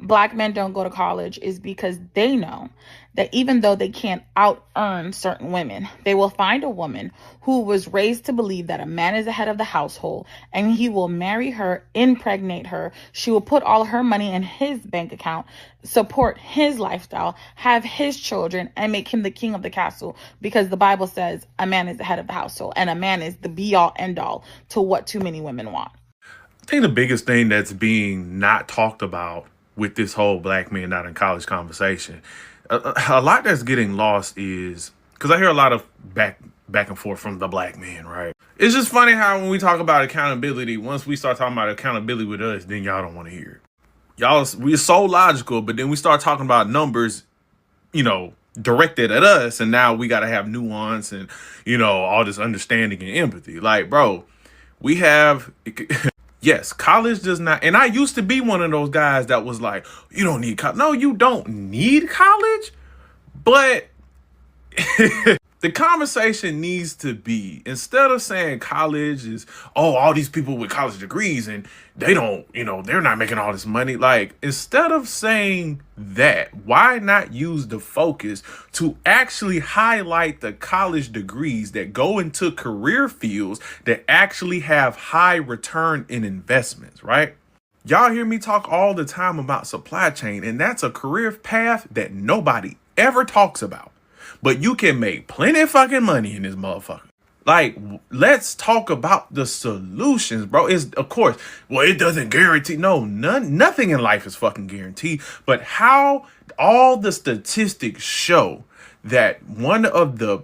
Black men don't go to college is because they know that even though they can't out earn certain women, they will find a woman who was raised to believe that a man is the head of the household and he will marry her, impregnate her. She will put all her money in his bank account, support his lifestyle, have his children, and make him the king of the castle, because the Bible says a man is the head of the household and a man is the be all end all to what too many women want. I think the biggest thing that's being not talked about with this whole black men not in college conversation, a lot that's getting lost is because I hear a lot of back and forth from the black men, right? It's just funny how when we talk about accountability, once we start talking about accountability with us, then y'all don't want to hear it. Y'all, we're so logical, but then we start talking about numbers, directed at us, and now we got to have nuance and, all this understanding and empathy. Like, bro, we have... Yes, college does not, and I used to be one of those guys that was like, you don't need college. No, you don't need college, but the conversation needs to be, instead of saying college is, all these people with college degrees and they don't, they're not making all this money. Like, instead of saying that, why not use the focus to actually highlight the college degrees that go into career fields that actually have high return in investments, right? Y'all hear me talk all the time about supply chain, and that's a career path that nobody ever talks about. But you can make plenty of fucking money in this motherfucker. Like, let's talk about the solutions, bro. It's, of course, well, it doesn't guarantee. No, nothing in life is fucking guaranteed. But how all the statistics show that one of the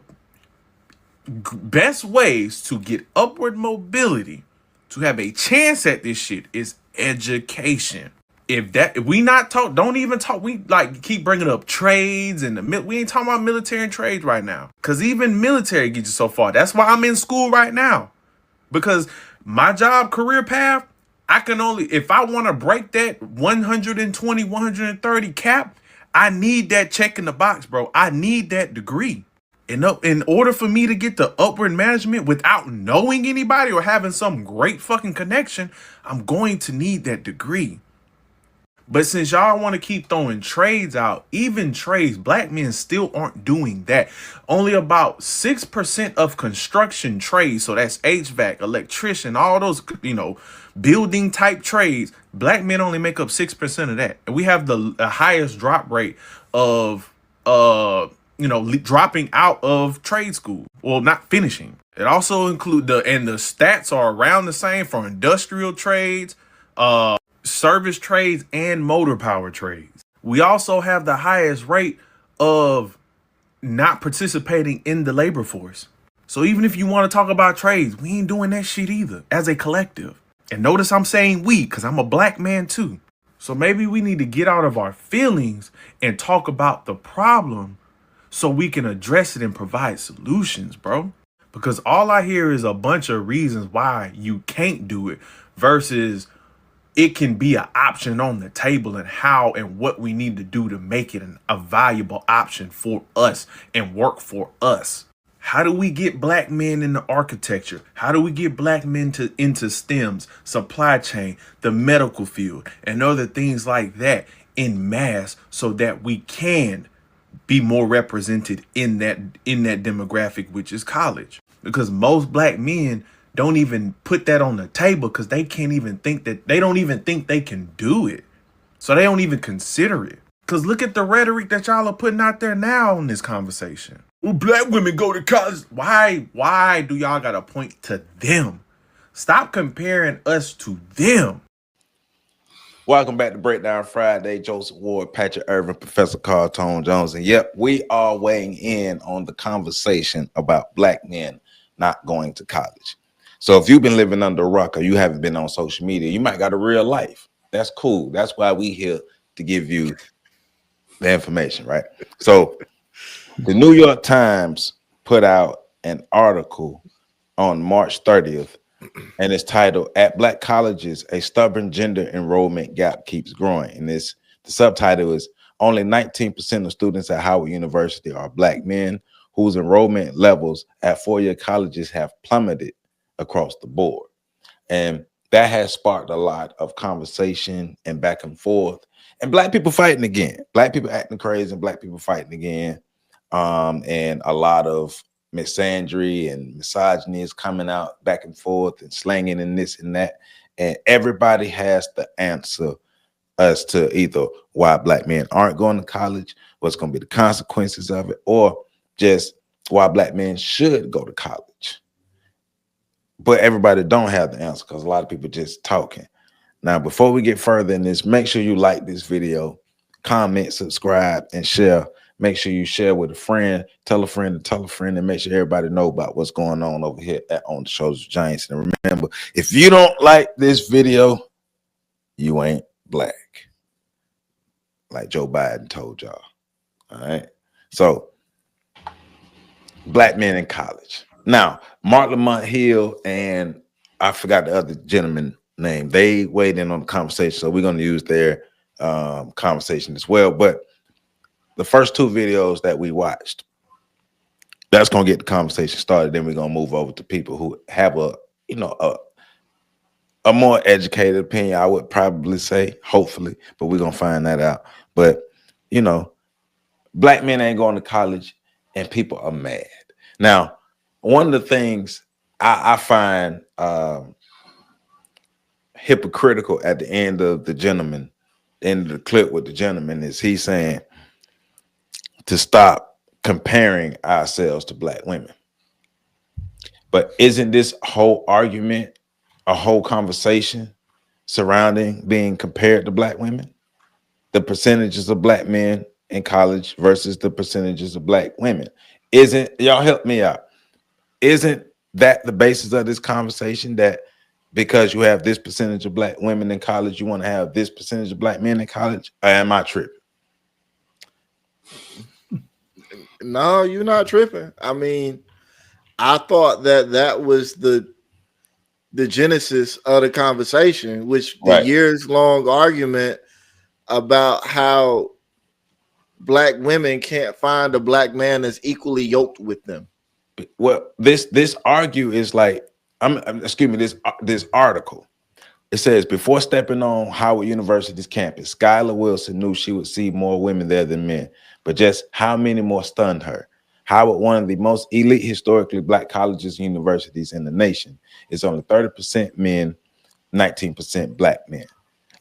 best ways to get upward mobility, to have a chance at this shit, is education. If we not talk, don't even talk. We like keep bringing up trades and we ain't talking about military and trades right now, because even military gets you so far. That's why I'm in school right now, because my career path, I can only, if I want to break that 120, 130 cap, I need that check in the box, bro. I need that degree. In order for me to get the upward management without knowing anybody or having some great fucking connection, I'm going to need that degree. But since y'all want to keep throwing trades out, even trades, black men still aren't doing that. Only about 6% of construction trades, so that's HVAC, electrician, all those, building type trades, black men only make up 6% of that. And we have the highest drop rate of, dropping out of trade school. Well, not finishing. It also include the stats are around the same for industrial trades, service trades, and motor power trades. We also have the highest rate of not participating in the labor force. So even if you want to talk about trades, we ain't doing that shit either as a collective. And notice I'm saying we, because I'm a black man too. So maybe we need to get out of our feelings and talk about the problem so we can address it and provide solutions, bro. Because all I hear is a bunch of reasons why you can't do it versus it can be an option on the table, and how and what we need to do to make it a valuable option for us and work for us. How do we get black men into architecture? How do we get black men into STEMs, supply chain, the medical field, and other things like that in mass, so that we can be more represented in that demographic, which is college? Because most black men don't even put that on the table, because they can't even think that, they don't even think they can do it. So they don't even consider it. Because look at the rhetoric that y'all are putting out there now in this conversation. Well, black women go to college. Why do y'all got to point to them? Stop comparing us to them. Welcome back to Breakdown Friday. Joseph Ward, Patrick Irvin, Professor Carl Tone Jones. And yep, we are weighing in on the conversation about black men not going to college. So if you've been living under a rock or you haven't been on social media, you might got a real life. That's cool. That's why we here to give you the information, right? So the New York Times put out an article on March 30th, and it's titled, "At Black Colleges, a Stubborn Gender Enrollment Gap Keeps Growing." And the subtitle is, "Only 19% of students at Howard University are black men, whose enrollment levels at four-year colleges have plummeted across the board." And that has sparked a lot of conversation and back and forth. And black people fighting again. Black people acting crazy and black people fighting again. And a lot of misandry and misogyny is coming out back and forth and slanging and this and that. And everybody has the answer as to either why black men aren't going to college, what's going to be the consequences of it, or just why black men should go to college. But everybody don't have the answer because a lot of people just talking. Now, before we get further in this, make sure you like this video, comment, subscribe, and share. Make sure you share with a friend, tell a friend, and tell a friend, and make sure everybody know about what's going on over here on the Shoulders of Giants. And remember, if you don't like this video, you ain't black, like Joe Biden told y'all. All right. So, black men in college. Now, Mark Lamont Hill and I forgot the other gentleman name. They weighed in on the conversation, so we're going to use their conversation as well. But the first two videos that we watched, that's going to get the conversation started. Then we're going to move over to people who have a more educated opinion, I would probably say, hopefully, but we're going to find that out. But, black men ain't going to college and people are mad. Now, one of the things I find hypocritical at the end of the clip with the gentleman is he's saying to stop comparing ourselves to black women. But isn't this whole argument a whole conversation surrounding being compared to black women? The percentages of black men in college versus the percentages of black women. Y'all help me out. Isn't that the basis of this conversation, that because you have this percentage of black women in college, you want to have this percentage of black men in college? Or am I tripping? No, you're not tripping. I mean, I thought that was the genesis of the conversation, which the years-long argument about how black women can't find a black man that's equally yoked with them. Well, this argue is like, this article. It says, before stepping on Howard University's campus, Skylar Wilson knew she would see more women there than men, but just how many more stunned her. Howard, one of the most elite historically black colleges and universities in the nation, is only 30% men, 19% black men.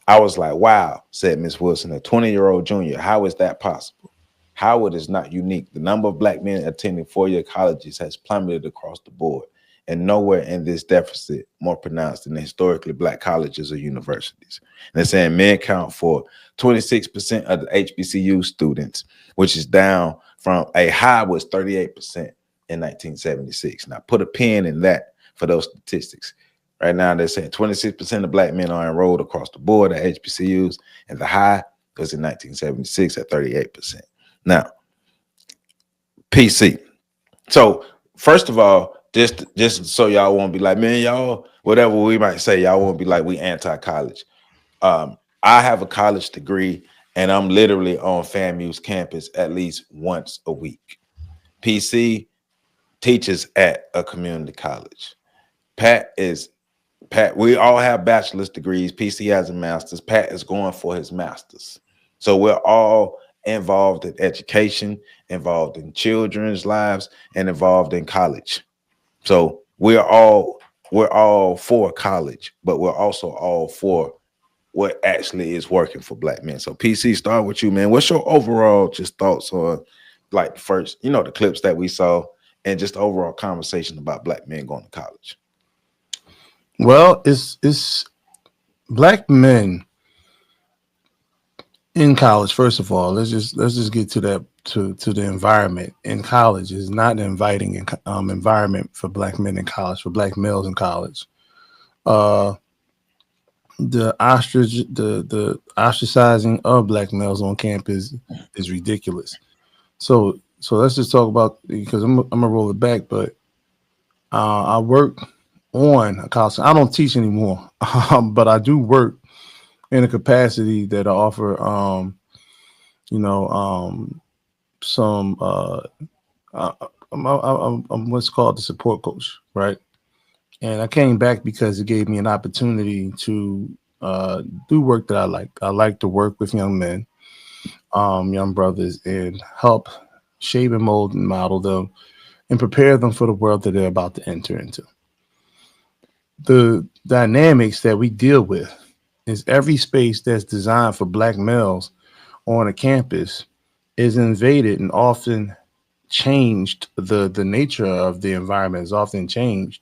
I was like, wow, said Miss Wilson, a 20-year-old junior. How is that possible? Howard is not unique. The number of black men attending four-year colleges has plummeted across the board, and nowhere in this deficit more pronounced than the historically black colleges or universities. And they're saying men count for 26% of the HBCU students, which is down from a high was 38% in 1976. Now put a pin in that for those statistics. Right now they're saying 26% of black men are enrolled across the board at HBCUs, and the high was in 1976 at 38%. Now, PC. So first of all, just so y'all won't be like, man, y'all, whatever we might say, y'all won't be like we anti-college. I have a college degree, and I'm literally on FAMU's campus at least once a week. PC teaches at a community college. Pat, we all have bachelor's degrees. PC has a master's. Pat is going for his master's. So we're all involved in education, involved in children's lives, and involved in college. So we're all for college, but we're also all for what actually is working for black men. So PC, start with you, man. What's your overall just thoughts on, like, first, the clips that we saw and just overall conversation about black men going to college? Well, it's black men in college. First of all, let's just get to that, to the environment in college is not an inviting environment for black men in college, for black males in college. The ostracizing of black males on campus is ridiculous. So let's just talk about, because I'm gonna roll it back, but I work on a college. I don't teach anymore, but I do work in a capacity that I offer, some I'm what's called the support coach, right? And I came back because it gave me an opportunity to do work that I like. I like to work with young men, young brothers, and help shape and mold and model them and prepare them for the world that they're about to enter into. The dynamics that we deal with is every space that's designed for black males on a campus is invaded and often changed. The nature of the environment is often changed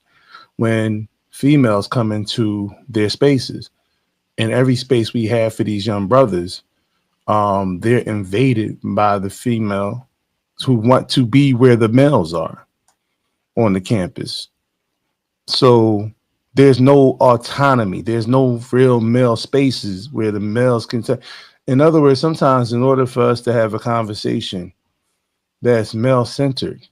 when females come into their spaces. In every space we have for these young brothers, they're invaded by the female who want to be where the males are on the campus. So there's no autonomy. There's no real male spaces where the males can say. In other words, sometimes in order for us to have a conversation that's male centered,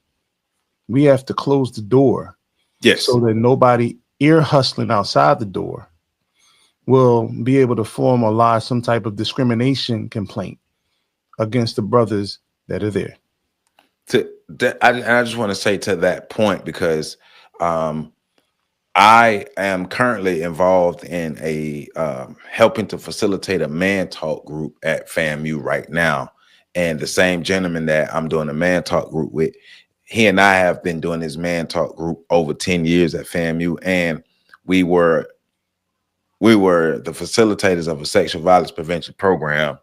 we have to close the door. Yes. So that nobody ear hustling outside the door will be able to form or lodge some type of discrimination complaint against the brothers that are there. I just want to say to that point, because I am currently involved in a helping to facilitate a man talk group at FAMU right now. And the same gentleman that I'm doing a man talk group with, he and I have been doing this man talk group over 10 years at FAMU. And we were the facilitators of a sexual violence prevention program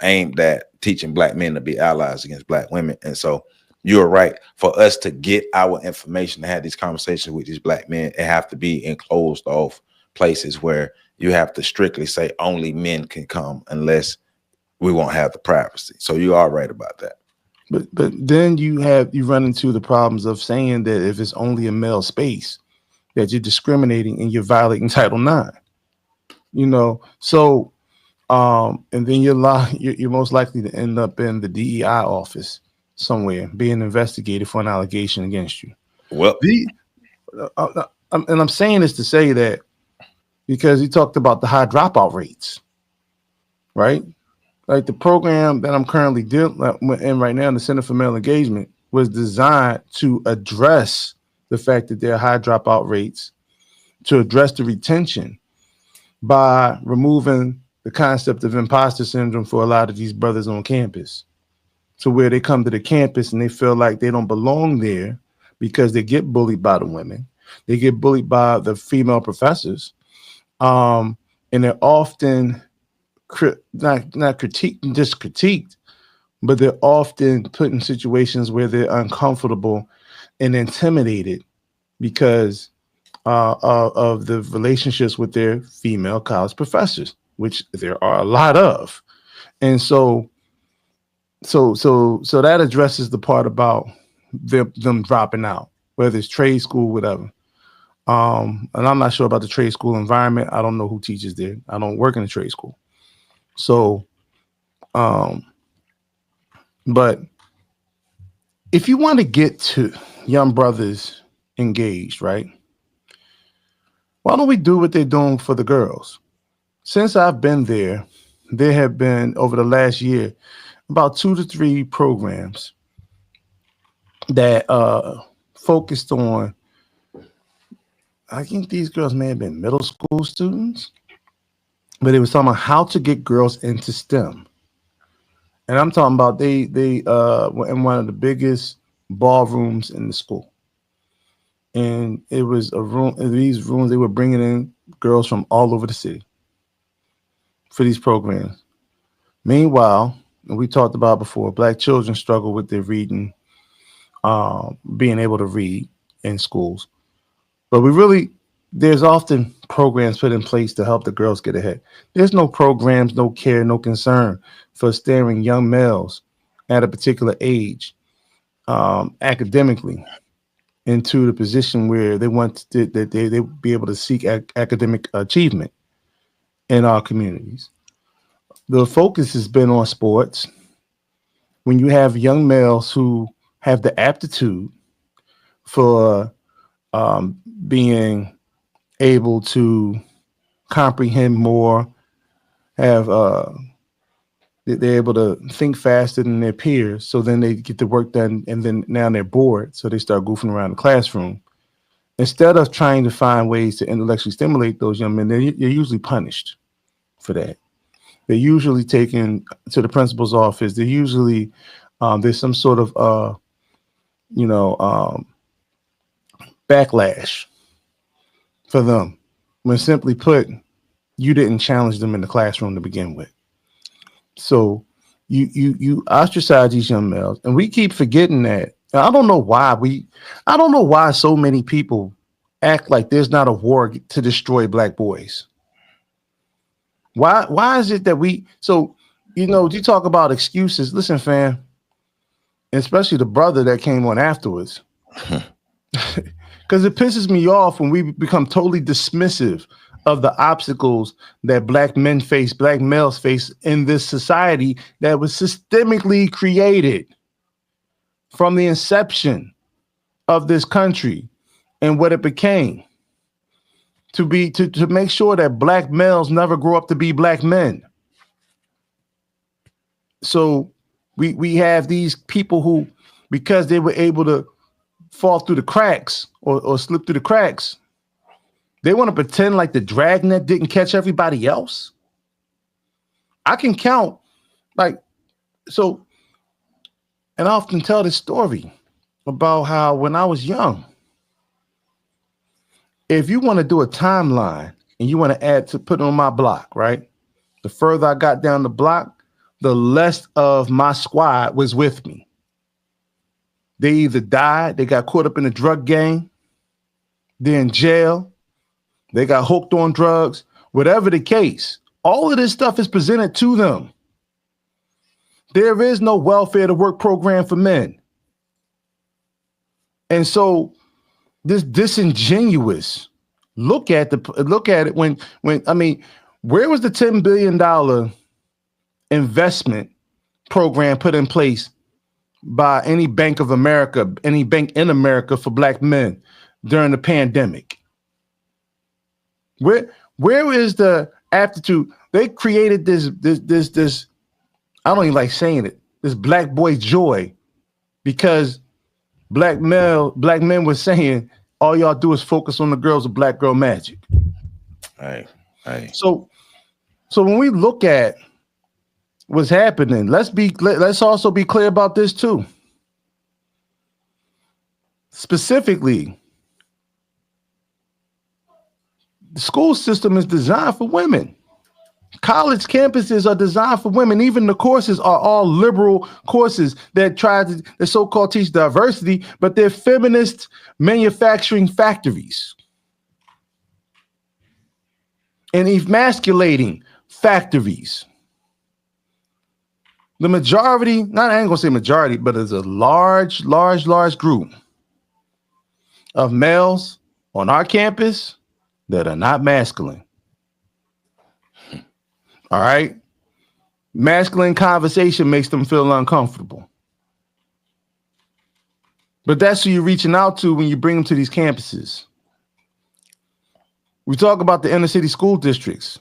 aimed at teaching black men to be allies against black women. And so you're right. For us to get our information, to have these conversations with these black men, it have to be in closed off places where you have to strictly say only men can come, unless we won't have the privacy. So you are right about that. But then you run into the problems of saying that if it's only a male space, that you're discriminating and you're violating Title IX. So and then you're most likely to end up in the DEI office somewhere being investigated for an allegation against you. Well, and I'm saying this to say that because he talked about the high dropout rates, right? Like the program that I'm currently in right now, the Center for Male Engagement, was designed to address the fact that there are high dropout rates, to address the retention by removing the concept of imposter syndrome for a lot of these brothers on campus. To where they come to the campus and they feel like they don't belong there because they get bullied by the women. They get bullied by the female professors. And they're often not critiqued, just critiqued, but they're often put in situations where they're uncomfortable and intimidated because of the relationships with their female college professors, which there are a lot of. And so that addresses the part about them dropping out, whether it's trade school, whatever. And I'm not sure about the trade school environment. I don't know who teaches there. I don't work in a trade school. So, but if you want to get to young brothers engaged, right? Why don't we do what they're doing for the girls? Since I've been there, there have been, over the last year, about 2 to 3 programs that focused on, I think these girls may have been middle school students, but it was talking about how to get girls into STEM. And I'm talking about they were in one of the biggest ballrooms in the school. And it was a room, in these rooms, they were bringing in girls from all over the city for these programs. Meanwhile, we talked about before, black children struggle with their reading, being able to read in schools. But there's often programs put in place to help the girls get ahead. There's no programs, no care, no concern for steering young males at a particular age academically into the position where they want that they be able to seek academic achievement in our communities. The focus has been on sports. When you have young males who have the aptitude for being able to comprehend more, they're able to think faster than their peers, so then they get the work done, and then now they're bored, so they start goofing around the classroom instead of trying to find ways to intellectually stimulate those young men, they're usually punished for that. They're usually taken to the principal's office. They're usually there's some sort of backlash for them. When simply put, you didn't challenge them in the classroom to begin with. So you ostracize these young males, and we keep forgetting that. And I don't know why so many people act like there's not a war to destroy black boys. Why is it that you talk about excuses? Listen, fam, especially the brother that came on afterwards. Because it pisses me off when we become totally dismissive of the obstacles that black males face in this society that was systemically created from the inception of this country and what it became to make sure that black males never grow up to be black men. So we have these people who, because they were able to fall through the cracks or slip through the cracks, they want to pretend like the dragnet didn't catch everybody else. I can count and I often tell this story about how when I was young, if you want to do a timeline and you want to add to put on my block, right? The further I got down the block, the less of my squad was with me. They either died, they got caught up in a drug gang, they're in jail, they got hooked on drugs, whatever the case. All of this stuff is presented to them. There is no welfare to work program for men. And so this disingenuous look at it when where was the $10 billion investment program put in place by any bank of America, any bank in America for black men during the pandemic? Where is the aptitude? They created this I don't even like saying it, this black boy joy, because black men were saying all y'all do is focus on the girls of Black Girl Magic. Right. So when we look at what's happening, let's also be clear about this too. Specifically, the school system is designed for women. College campuses are designed for women. Even the courses are all liberal courses that so-called teach diversity, but they're feminist manufacturing factories and emasculating factories. The majority, I ain't gonna say majority, but it's a large group of males on our campus that are not masculine. All right. Masculine conversation makes them feel uncomfortable. But that's who you're reaching out to when you bring them to these campuses. We talk about the inner city school districts.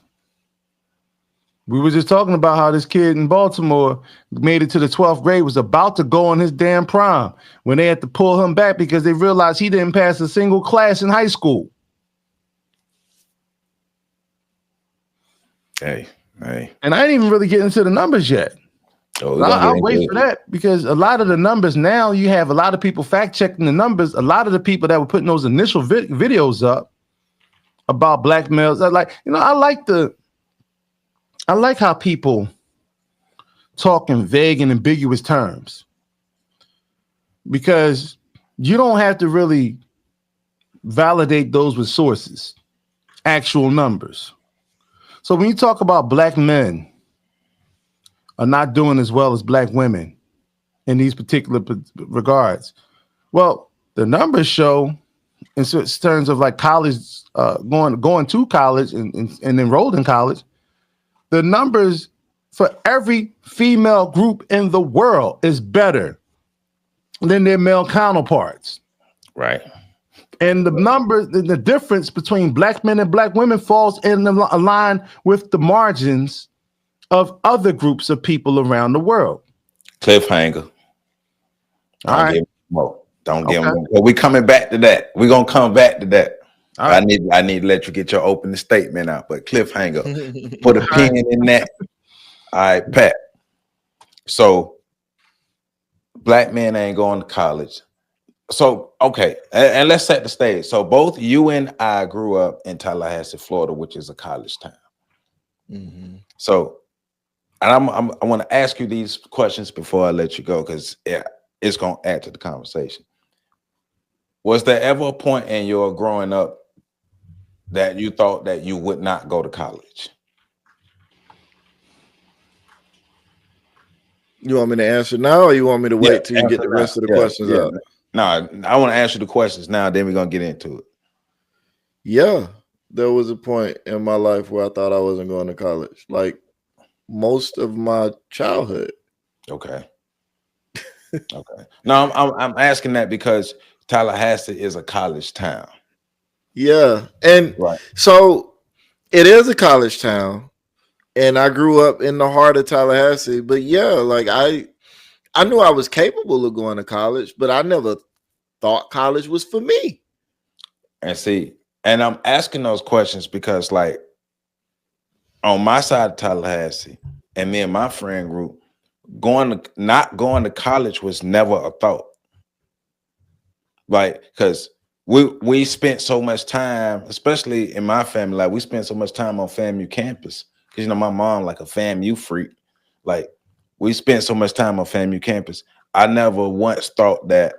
We were just talking about how this kid in Baltimore made it to the 12th grade, was about to go on his damn prom when they had to pull him back because they realized he didn't pass a single class in high school. Hey. And I ain't even really getting into the numbers yet. I'll wait for that, because a lot of the numbers now, you have a lot of people fact checking the numbers. A lot of the people that were putting those initial videos up about black males, I like how people talk in vague and ambiguous terms, because you don't have to really validate those with sources, actual numbers. So when you talk about black men are not doing as well as black women in these particular regards, well, the numbers show, in terms of like college, going to college and enrolled in college, the numbers for every female group in the world is better than their male counterparts. Right. And the numbers, the difference between black men and black women falls in line with the margins of other groups of people around the world. Cliffhanger. All right. Don't get them. But we coming back to that. We're gonna come back to that. Right. I need to let you get your opening statement out, but cliffhanger. Put a pin in that. All right, Pat. So black men ain't going to college. So okay, and let's set the stage. So both you and I grew up in Tallahassee, Florida, which is a college town. Mm-hmm. So, and I want to ask you these questions before I let you go, because it's gonna add to the conversation. Was there ever a point in your growing up that you thought that you would not go to college? You want me to answer now, or you want me to wait till you get the rest of the questions out? No, I want to answer the questions now, then we're going to get into it. Yeah, there was a point in my life where I thought I wasn't going to college, like most of my childhood. Okay. Okay. No, I'm asking that because Tallahassee is a college town. Yeah, and so it is a college town, and I grew up in the heart of Tallahassee. But yeah, like I knew I was capable of going to college, but I never thought college was for me. And see, and I'm asking those questions because, like, on my side of Tallahassee, and me and my friend group, not going to college was never a thought. Like, because we spent so much time, especially in my family, like we spent so much time on FAMU campus. Because, you know, my mom, like a FAMU freak, like we spent so much time on FAMU campus. I never once thought that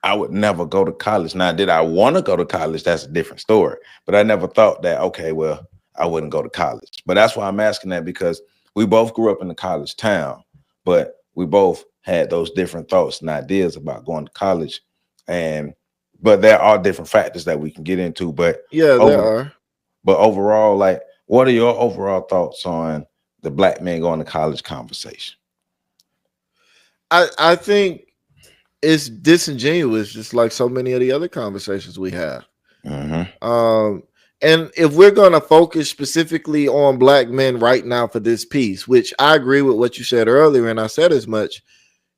I would never go to college. Now, did I want to go to college? That's a different story. But I never thought that, okay, well, I wouldn't go to college. But that's why I'm asking that, because we both grew up in a college town, but we both had those different thoughts and ideas about going to college. But there are different factors that we can get into. But yeah, there are. But overall, like, what are your overall thoughts on the black men going to college conversation? I think it's disingenuous, just like so many of the other conversations we have. Mm-hmm. And if we're going to focus specifically on black men right now for this piece, which I agree with what you said earlier, and I said as much,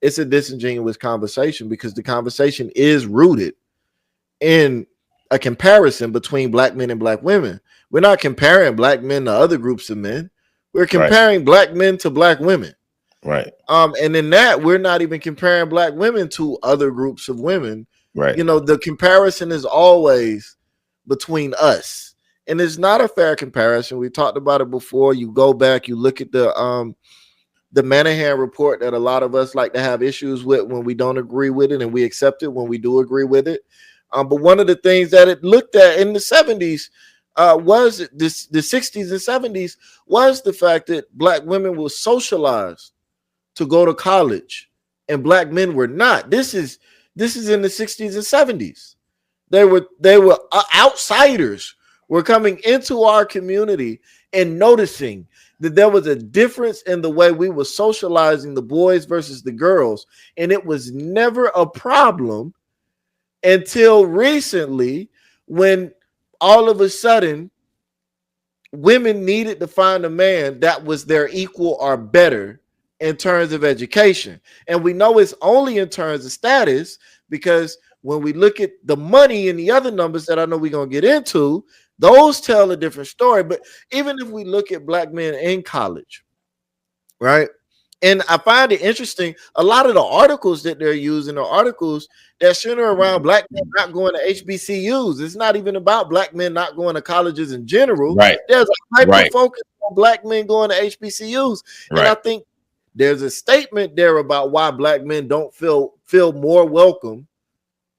it's a disingenuous conversation because the conversation is rooted in a comparison between black men and black women. We're not comparing black men to other groups of men. We're comparing black men to black women. Right. And in that, we're not even comparing black women to other groups of women. Right. You know, the comparison is always between us. And it's not a fair comparison. We talked about it before. You go back, you look at the Manahan report that a lot of us like to have issues with when we don't agree with it, and we accept it when we do agree with it. But one of the things that it looked at in the 70s was the 60s and 70s was the fact that black women were socialized to go to college and black men were not. This is in the 60s and 70s. They were outsiders were coming into our community and noticing that there was a difference in the way we were socializing the boys versus the girls. And it was never a problem until recently, when all of a sudden women needed to find a man that was their equal or better in terms of education. And we know it's only in terms of status, because when we look at the money and the other numbers that I know we're going to get into, those tell a different story. But even if we look at black men in college, right? And I find it interesting, a lot of the articles that they're using are articles that center around black men not going to HBCUs. It's not even about black men not going to colleges in general. Right. There's a hyper focus on black men going to HBCUs. Right. And I think there's a statement there about why black men don't feel more welcome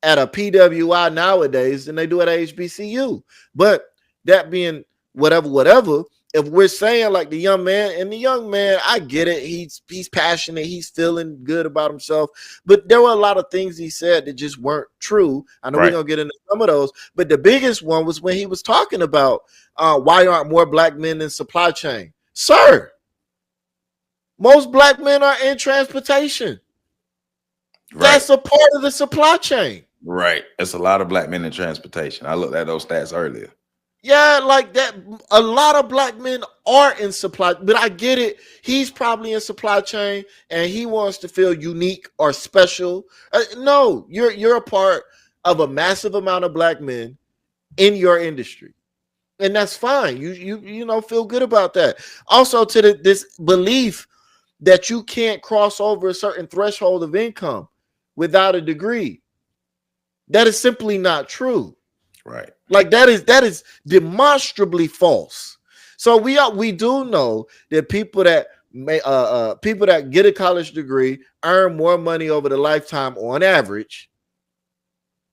at a PWI nowadays than they do at a HBCU. But that being whatever, if we're saying like the young man, I get it. He's passionate. He's feeling good about himself. But there were a lot of things he said that just weren't true. I know we're going to get into some of those. But the biggest one was when he was talking about why aren't more black men in supply chain? Sir, most black men are in transportation. Right. That's a part of the supply chain. Right. It's a lot of black men in transportation. I looked at those stats earlier. Yeah, like that. A lot of black men are in supply, but I get it. He's probably in supply chain and he wants to feel unique or special. No, you're a part of a massive amount of black men in your industry, and that's fine. You know, feel good about that. Also, to this belief that you can't cross over a certain threshold of income without a degree, that is simply not true. Right. Like that is demonstrably false. So we do know that people that people that get a college degree earn more money over the lifetime on average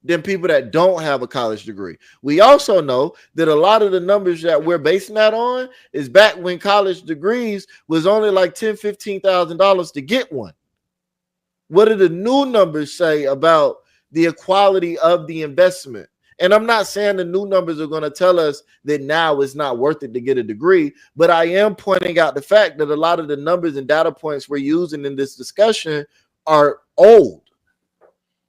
than people that don't have a college degree. We also know that a lot of the numbers that we're basing that on is back when college degrees was only like $10,000-$15,000 to get one. What do the new numbers say about the equality of the investment? And I'm not saying the new numbers are going to tell us that now it's not worth it to get a degree, but I am pointing out the fact that a lot of the numbers and data points we're using in this discussion are old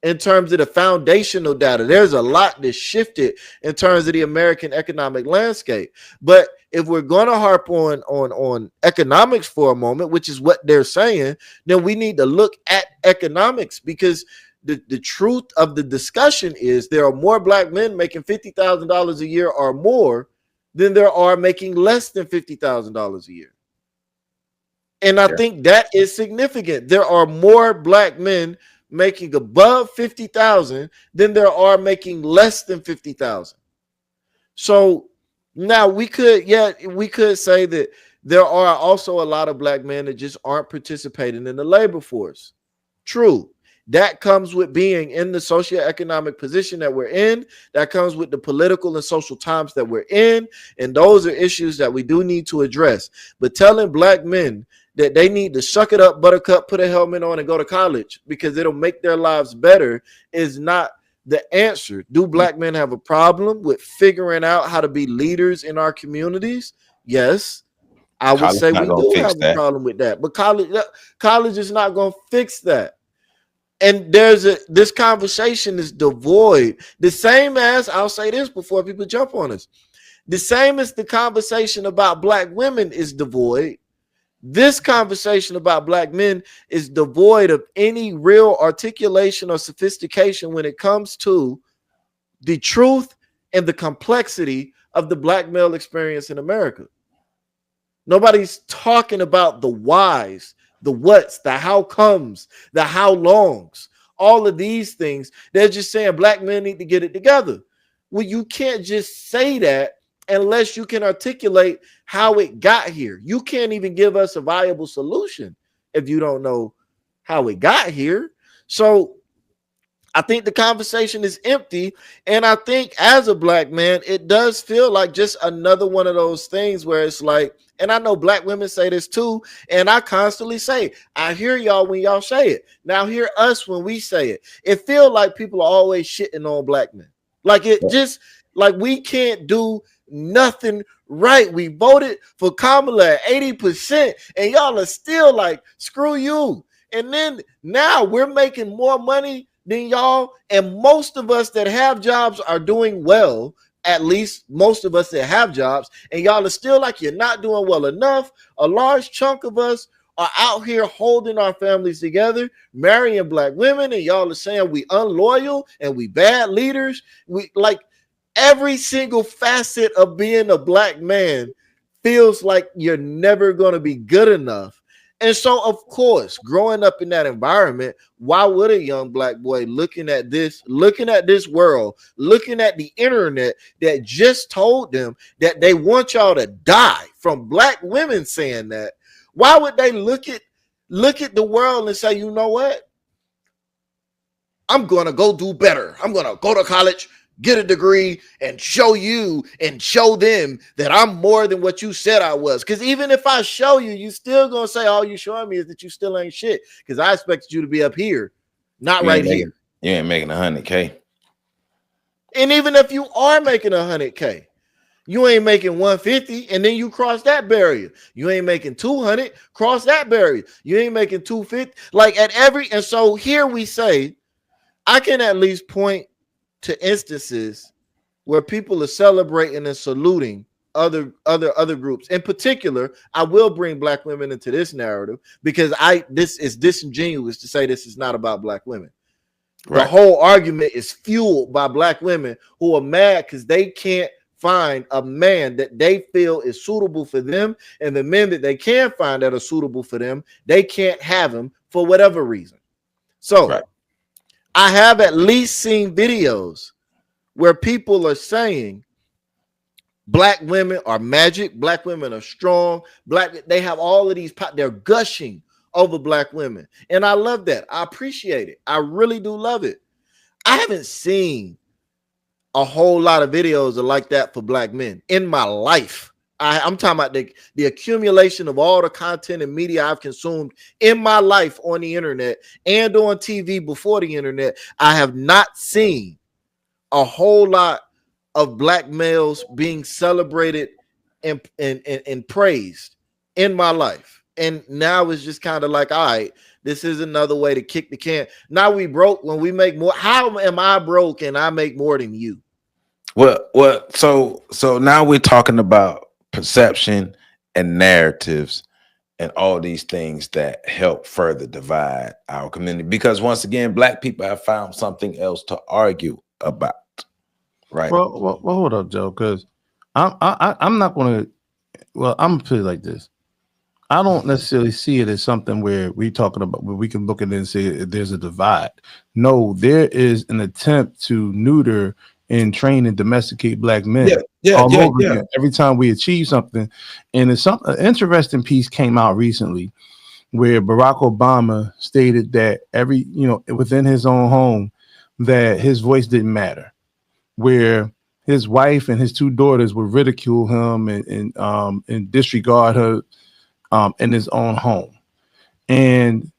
in terms of the foundational data. There's a lot that shifted in terms of the American economic landscape. But if we're going to harp on economics for a moment, which is what they're saying, then we need to look at economics, because the truth of the discussion is there are more black men making $50,000 a year or more than there are making less than $50,000 a year. And I think that is significant. There are more black men making above 50,000 than there are making less than 50,000. So now we could say that there are also a lot of black men that just aren't participating in the labor force. True. That comes with being in the socioeconomic position that we're in. That comes with the political and social times that we're in. And those are issues that we do need to address. But telling black men that they need to suck it up, buttercup, put a helmet on and go to college because it'll make their lives better is not the answer. Do black men have a problem with figuring out how to be leaders in our communities? Yes. I would say we do have a problem with that. But college is not going to fix that. And this conversation is devoid. The same as, I'll say this before people jump on us, the same as the conversation about black women is devoid. This conversation about black men is devoid of any real articulation or sophistication when it comes to the truth and the complexity of the black male experience in America. Nobody's talking about the whys, the whats, the how comes, the how longs, all of these things. They're just saying black men need to get it together. Well, you can't just say that unless you can articulate how it got here. You can't even give us a viable solution if you don't know how it got here. So I think the conversation is empty. And I think as a black man, it does feel like just another one of those things where it's like, and I know black women say this too, and I constantly say, I hear y'all when y'all say it. Now hear us when we say it. It feels like people are always shitting on black men. Like it just, like we can't do nothing right. We voted for Kamala at 80%, and y'all are still like, screw you. And then now we're making more money than y'all, and most of us that have jobs are doing well. At least most of us that have jobs, and y'all are still like, you're not doing well enough. A large chunk of us are out here holding our families together, marrying black women, and y'all are saying we unloyal and we bad leaders. We like every single facet of being a black man feels like you're never going to be good enough. And so, of course, growing up in that environment, why would a young black boy looking at this world, looking at the internet that just told them that they want y'all to die, from black women saying that, why would they look at the world and say, you know what? I'm going to go do better. I'm going to go to college, get a degree, and show you and show them that I'm more than what you said I was. Because even if I show you, you still gonna say all you showing me is that you still ain't shit. Because I expected you to be up here, not right here. You ain't making 100K. And even if you are making 100K, you ain't making 150, and then you cross that barrier. You ain't making 200, cross that barrier. You ain't making 250. Like at every, and so here we say, I can at least point to instances where people are celebrating and saluting other groups. In particular, I will bring black women into this narrative because this is disingenuous to say this is not about black women. Right. The whole argument is fueled by black women who are mad because they can't find a man that they feel is suitable for them, and the men that they can find that are suitable for them, they can't have them for whatever reason. So right. I have at least seen videos where people are saying black women are magic, black women are strong, they have all of these, they're gushing over black women. And I love that. I appreciate it. I really do love it. I haven't seen a whole lot of videos like that for black men in my life. I'm talking about the accumulation of all the content and media I've consumed in my life on the internet and on TV before the internet. I have not seen a whole lot of black males being celebrated and praised in my life. And now it's just kind of like, all right, this is another way to kick the can. Now we broke when we make more. How am I broke and I make more than you? Well, so now we're talking about perception and narratives and all these things that help further divide our community. Because once again, black people have found something else to argue about. Right. Well, hold up, Joe, because I'm not going to. Well, I'm gonna put it like this. I don't necessarily see it as something where we're talking about where we can look at it and say there's a divide. No, there is an attempt to neuter and train and domesticate black men over again every time we achieve something. And it's an interesting piece came out recently where Barack Obama stated that within his own home that his voice didn't matter, where his wife and his two daughters would ridicule him and disregard her in his own home. And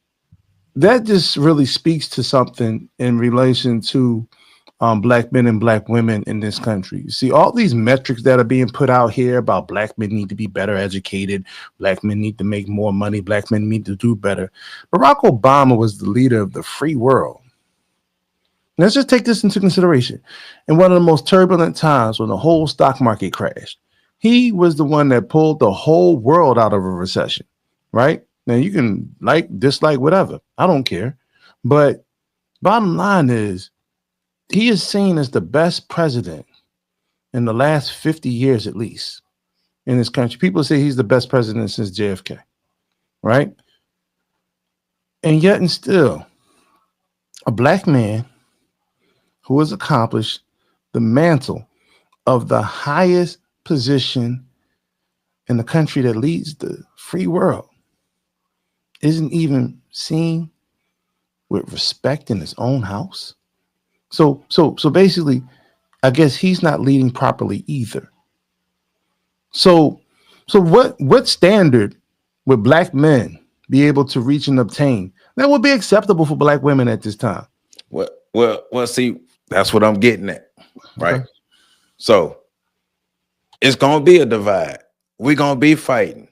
that just really speaks to something in relation to black men and black women in this country. You see, all these metrics that are being put out here about black men need to be better educated, black men need to make more money, black men need to do better. Barack Obama was the leader of the free world. Let's just take this into consideration. In one of the most turbulent times when the whole stock market crashed, he was the one that pulled the whole world out of a recession, right? Now, you can dislike, whatever. I don't care. But bottom line is, he is seen as the best president in the last 50 years, at least, in this country. People say he's the best president since JFK, right? And yet and still, a black man who has accomplished the mantle of the highest position in the country that leads the free world isn't even seen with respect in his own house. So basically, I guess he's not leading properly either. So what standard would black men be able to reach and obtain that would be acceptable for black women at this time? Well, see, that's what I'm getting at, right? Okay. So it's gonna be a divide. We're gonna be fighting.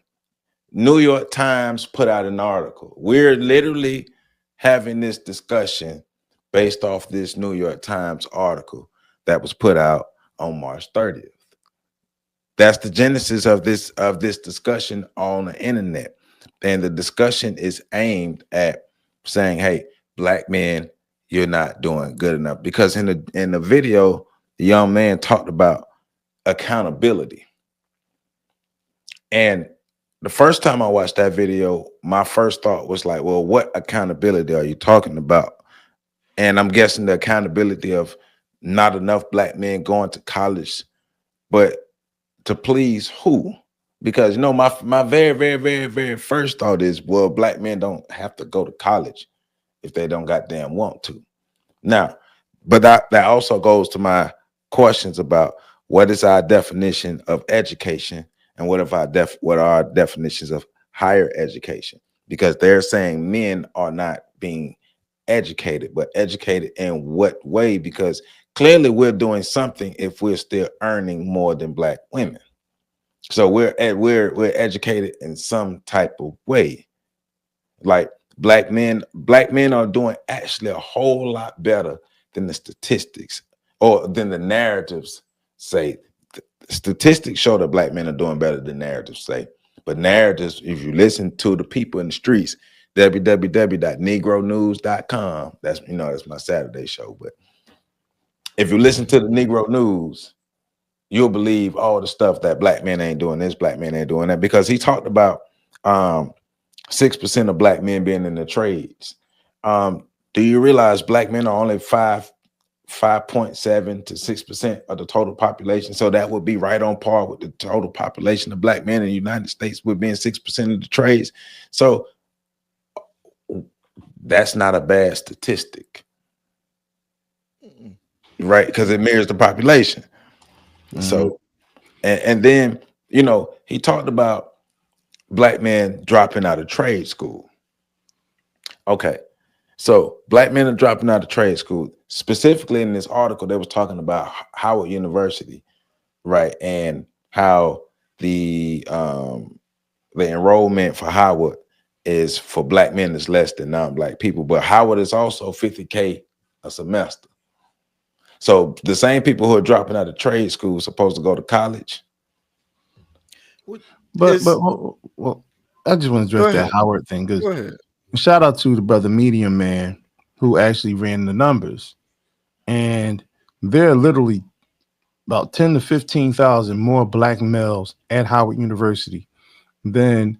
New York Times put out an article. We're literally having this discussion based off this New York Times article that was put out on March 30th. That's the genesis of this discussion on the internet. And the discussion is aimed at saying, hey, black men, you're not doing good enough. Because in the video, the young man talked about accountability. And the first time I watched that video, my first thought was like, well, what accountability are you talking about? And I'm guessing the accountability of not enough black men going to college, but to please who? Because, my very, very, very, very first thought is, well, black men don't have to go to college if they don't goddamn want to. Now, but that also goes to my questions about what is our definition of education and what are our definitions of higher education? Because they're saying men are not being educated, but educated in what way? Because clearly we're doing something if we're still earning more than black women. So we're educated in some type of way. Like black men are doing actually a whole lot better than the statistics or than the narratives say statistics show that black men are doing better than narratives say. But narratives, if you listen to the people in the streets, www.negronews.com. That's my Saturday show. But if you listen to the Negro News, you'll believe all the stuff that black men ain't doing this, black men ain't doing that, because he talked about 6% of black men being in the trades. Do you realize black men are only 5.7 to 6% of the total population? So that would be right on par with the total population of black men in the United States, with being 6% of the trades. So that's not a bad statistic, right? Because it mirrors the population. Mm-hmm. So, and then, he talked about black men dropping out of trade school. Okay. So black men are dropping out of trade school. Specifically in this article, they was talking about Howard University, right? And how the enrollment for Howard is for black men is less than non-black people, but Howard is also $50K a semester. So the same people who are dropping out of trade school are supposed to go to college. But I just want to address that Howard thing, because shout out to the brother Medium Man who actually ran the numbers, and there are literally about 10 to 15,000 more black males at Howard University than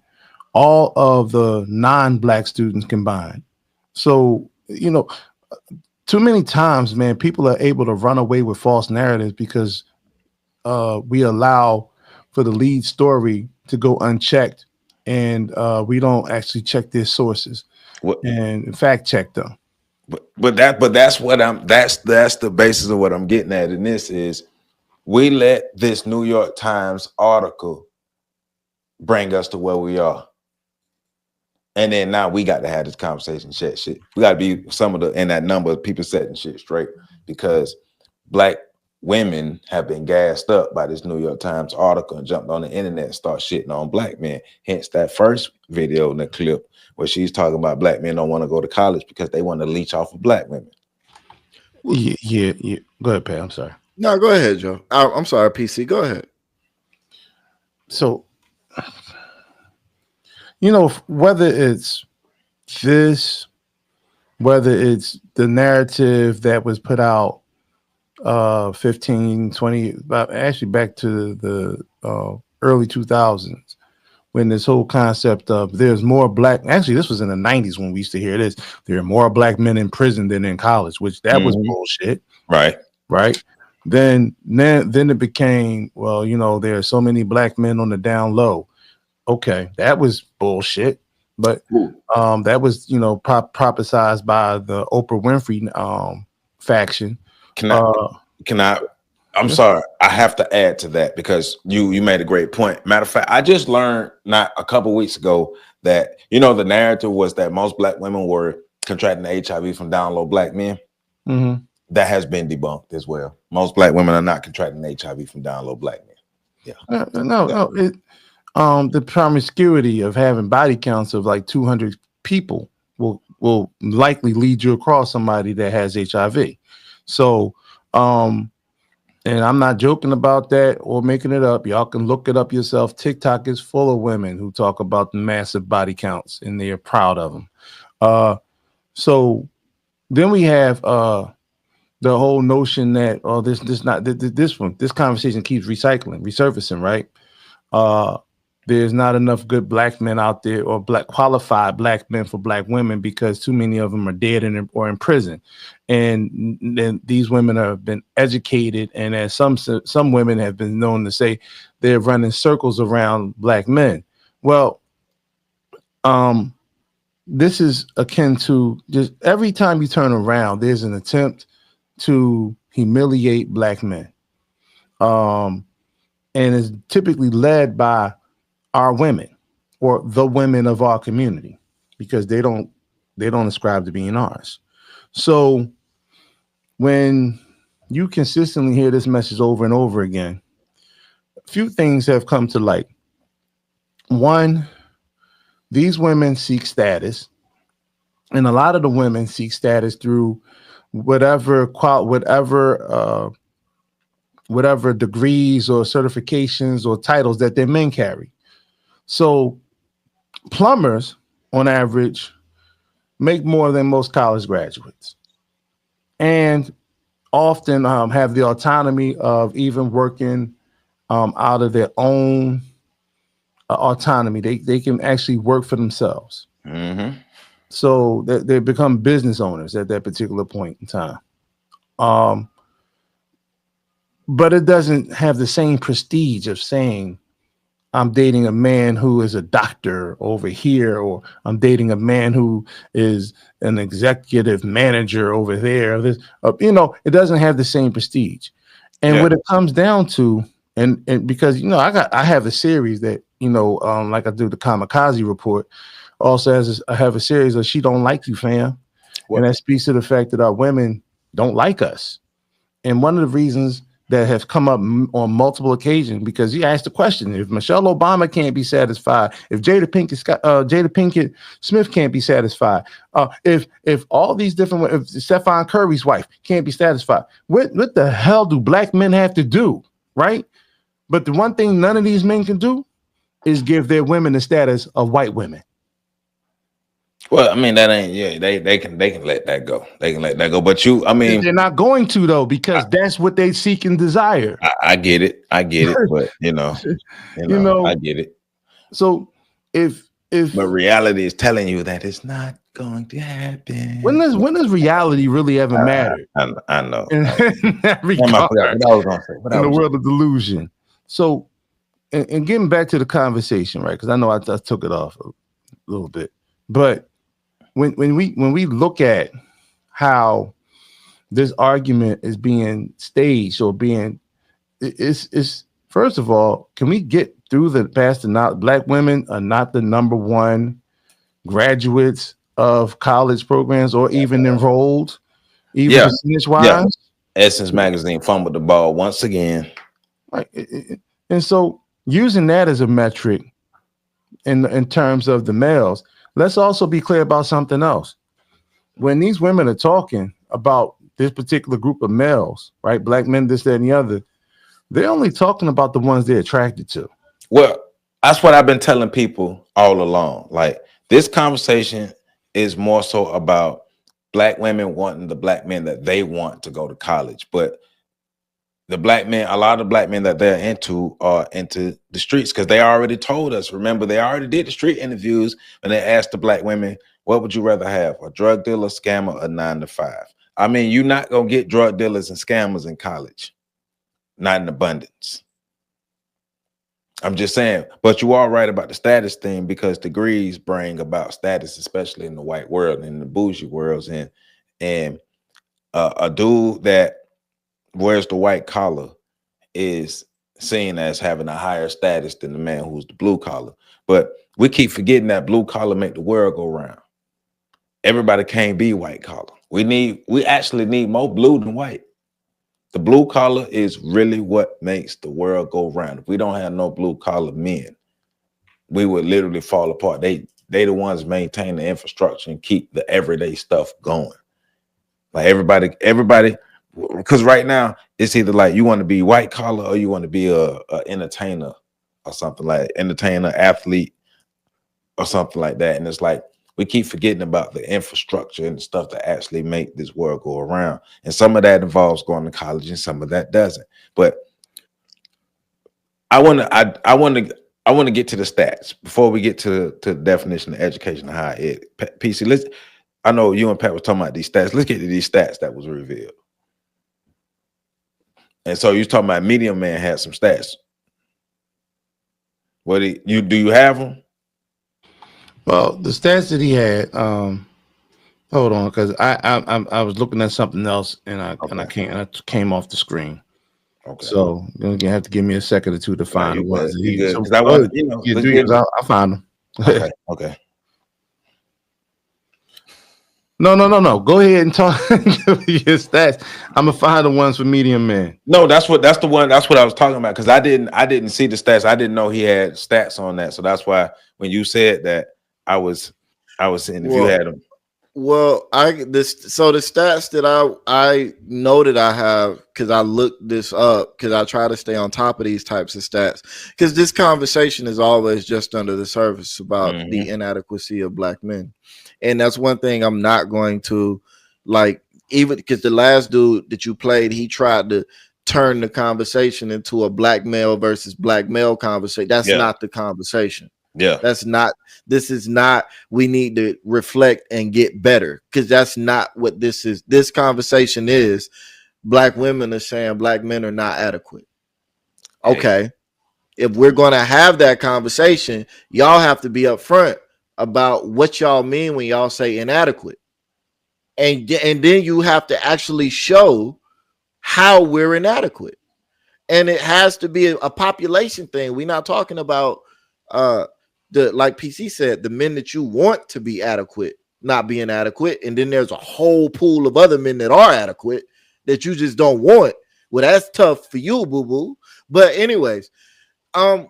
all of the non-black students combined. So, too many times, man, people are able to run away with false narratives because we allow for the lead story to go unchecked, and we don't actually check their sources and fact check them. But that's the basis of what I'm getting at in this is we let this New York Times article bring us to where we are. And then now we got to have this conversation. Shit. We got to be in that number of people setting shit straight, because black women have been gassed up by this New York Times article and jumped on the internet and start shitting on black men. Hence that first video in the clip where she's talking about black men don't want to go to college because they want to leech off of black women. Yeah. Go ahead, Pat. I'm sorry. No, go ahead, Joe. I'm sorry, PC. Go ahead. So, whether it's this, whether it's the narrative that was put out 15, 20, actually back to the early 2000s, when this whole concept of there's more black, actually this was in the 90s when we used to hear this, there are more black men in prison than in college, which that was bullshit. Right. Then it became, there are so many black men on the down low. Okay, that was bullshit. But that was, prophesized by the Oprah Winfrey faction. I'm sorry, I have to add to that because you made a great point. Matter of fact, I just learned not a couple weeks ago that, the narrative was that most black women were contracting HIV from down low black men. Mm-hmm. That has been debunked as well. Most black women are not contracting HIV from down low black men. Yeah. No. The promiscuity of having body counts of like 200 people will likely lead you across somebody that has HIV. So, and I'm not joking about that or making it up. Y'all can look it up yourself. TikTok is full of women who talk about the massive body counts and they're proud of them. So then we have the whole notion that this conversation keeps resurfacing, right? There's not enough good black men out there, or qualified black men for black women, because too many of them are dead or in prison. And then these women have been educated, and as some women have been known to say, they're running circles around black men. Well, this is akin to just every time you turn around, there's an attempt to humiliate black men. And it's typically led by our women, or the women of our community, because they don't ascribe to being ours. So when you consistently hear this message over and over again, a few things have come to light. One, these women seek status, and a lot of the women seek status through whatever whatever degrees or certifications or titles that their men carry. So plumbers, on average, make more than most college graduates, and often have the autonomy of even working out of their own autonomy. They can actually work for themselves. Mm-hmm. So they become business owners at that particular point in time. But it doesn't have the same prestige of saying I'm dating a man who is a doctor over here, or I'm dating a man who is an executive manager over there. This, it doesn't have the same prestige. And what it comes down to, and because I have a series that like I do the Kamikaze Report. Also, I have a series of She Don't Like You, Fam, and that speaks to the fact that our women don't like us. And one of the reasons that have come up on multiple occasions, because you asked the question: if Michelle Obama can't be satisfied, if Jada Pinkett Smith can't be satisfied, if all these different, if Stephon Curry's wife can't be satisfied, what the hell do black men have to do, right? But the one thing none of these men can do is give their women the status of white women. Well, I mean, that ain't, they can let that go. They can let that go. But they're not going to, though, because that's what they seek and desire. I get it. But I get it. So but reality is telling you that it's not going to happen. When does reality really ever matter? I know. In the world of delusion. So, and getting back to the conversation, right? Because I know I took it off a little bit, but when we look at how this argument is being staged or it's first of all, can we get through past the not black women are not the number one graduates of college programs or even enrolled, percentage wise? Yeah. Essence Magazine fumbled the ball once again. Right. And so using that as a metric in terms of the males, let's also be clear about something else. When these women are talking about this particular group of males, right? Black men, this, that, and the other, they're only talking about the ones they're attracted to. Well, that's what I've been telling people all along. Like, this conversation is more so about black women wanting the black men that they want to go to college. But the black men, a lot of the black men that they're into are into the streets, because they already told us. Remember, they already did the street interviews when they asked the black women, what would you rather have, a drug dealer, scammer, or 9 to 5? I mean, you're not going to get drug dealers and scammers in college. Not in abundance. I'm just saying, but you are right about the status thing, because degrees bring about status, especially in the white world and the bougie worlds. And a dude that wears the white collar is seen as having a higher status than the man who's the blue collar. But we keep forgetting that blue collar make the world go round. Everybody can't be white collar. We actually need more blue than white. The blue collar is really what makes the world go round. If we don't have no blue collar men, we would literally fall apart. They the ones maintain the infrastructure and keep the everyday stuff going. Like everybody, because right now it's either like you want to be white collar or you want to be a entertainer or something, like entertainer, athlete or something like that. And it's like we keep forgetting about the infrastructure and the stuff that actually make this world go around. And some of that involves going to college and some of that doesn't. But I want to get to the stats before we get to the definition of education and higher ed. PC, I know you and Pat were talking about these stats. Let's get to these stats that was revealed. And so you're talking about Medium Man had some stats. Do you have them? Well, the stats that he had, hold on, because I was looking at something else and I came off the screen. Okay. So you're gonna have to give me a second or two to find the ones that he. Because I want, I'll find them. Okay. No. Go ahead and talk. Your stats. I'm gonna find the ones for Medium Man. No, that's the one. That's what I was talking about, because I didn't see the stats. I didn't know he had stats on that. So that's why when you said that, I was saying if you had them. Well, the stats that I know that I have, because I looked this up, because I try to stay on top of these types of stats, because this conversation is always just under the surface about the inadequacy of black men, and that's one thing I'm not going to like, even because the last dude that you played, he tried to turn the conversation into a black male versus black male conversation. That's not the conversation. Yeah, this is not, we need to reflect and get better, because that's not what this is. This conversation is black women are saying black men are not adequate. Okay. If we're going to have that conversation, y'all have to be upfront about what y'all mean when y'all say inadequate. And then you have to actually show how we're inadequate. And it has to be a population thing. We're not talking about like PC said, the men that you want to be adequate not being adequate, and then there's a whole pool of other men that are adequate that you just don't want. Well, that's tough for you, boo-boo. But anyways, the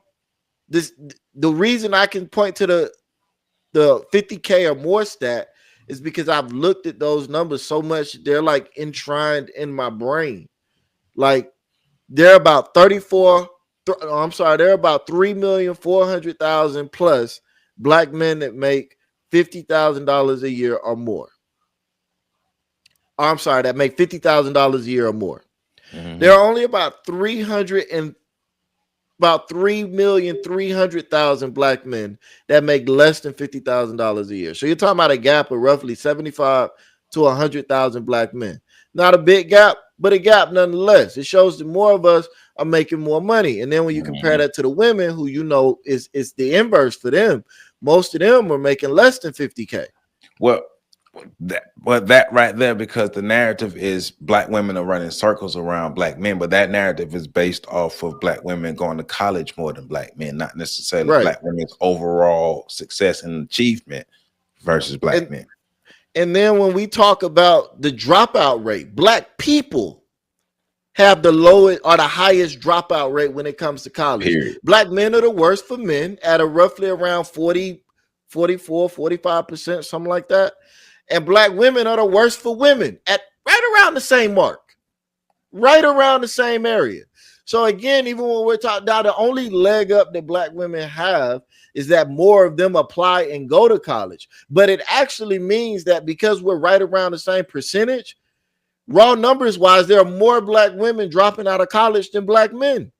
reason I can point to the 50K or more stat is because I've looked at those numbers so much, they're like enshrined in my brain. Like, they're about 3,400,000 plus black men that make $50,000 a year or more. That make $50,000 a year or more. There are only about 3,300,000 black men that make less than $50,000 a year. So you're talking about a gap of roughly 75 to 100,000 black men. Not a big gap, but a gap nonetheless. It shows that more of us are making more money. And then when you compare that to the women, who is the inverse for them, most of them are making less than 50K. Well, that right there, because the narrative is black women are running circles around black men, but that narrative is based off of black women going to college more than black men, not necessarily black women's overall success and achievement versus black men. And then when we talk about the dropout rate, black people have the lowest or the highest dropout rate when it comes to college. Period. Black men are the worst for men at a roughly around 40, 44, 45%, something like that. And black women are the worst for women at right around the same mark, right around the same area. So again, even when we're talking now, the only leg up that black women have is that more of them apply and go to college. But it actually means that because we're right around the same percentage, raw numbers wise, there are more black women dropping out of college than black men.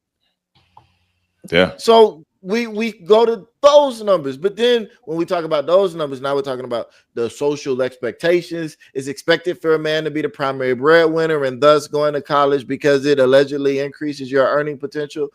Yeah. So we go to those numbers. But then when we talk about those numbers, now we're talking about the social expectations. It's expected for a man to be the primary breadwinner and thus going to college because it allegedly increases your earning potential.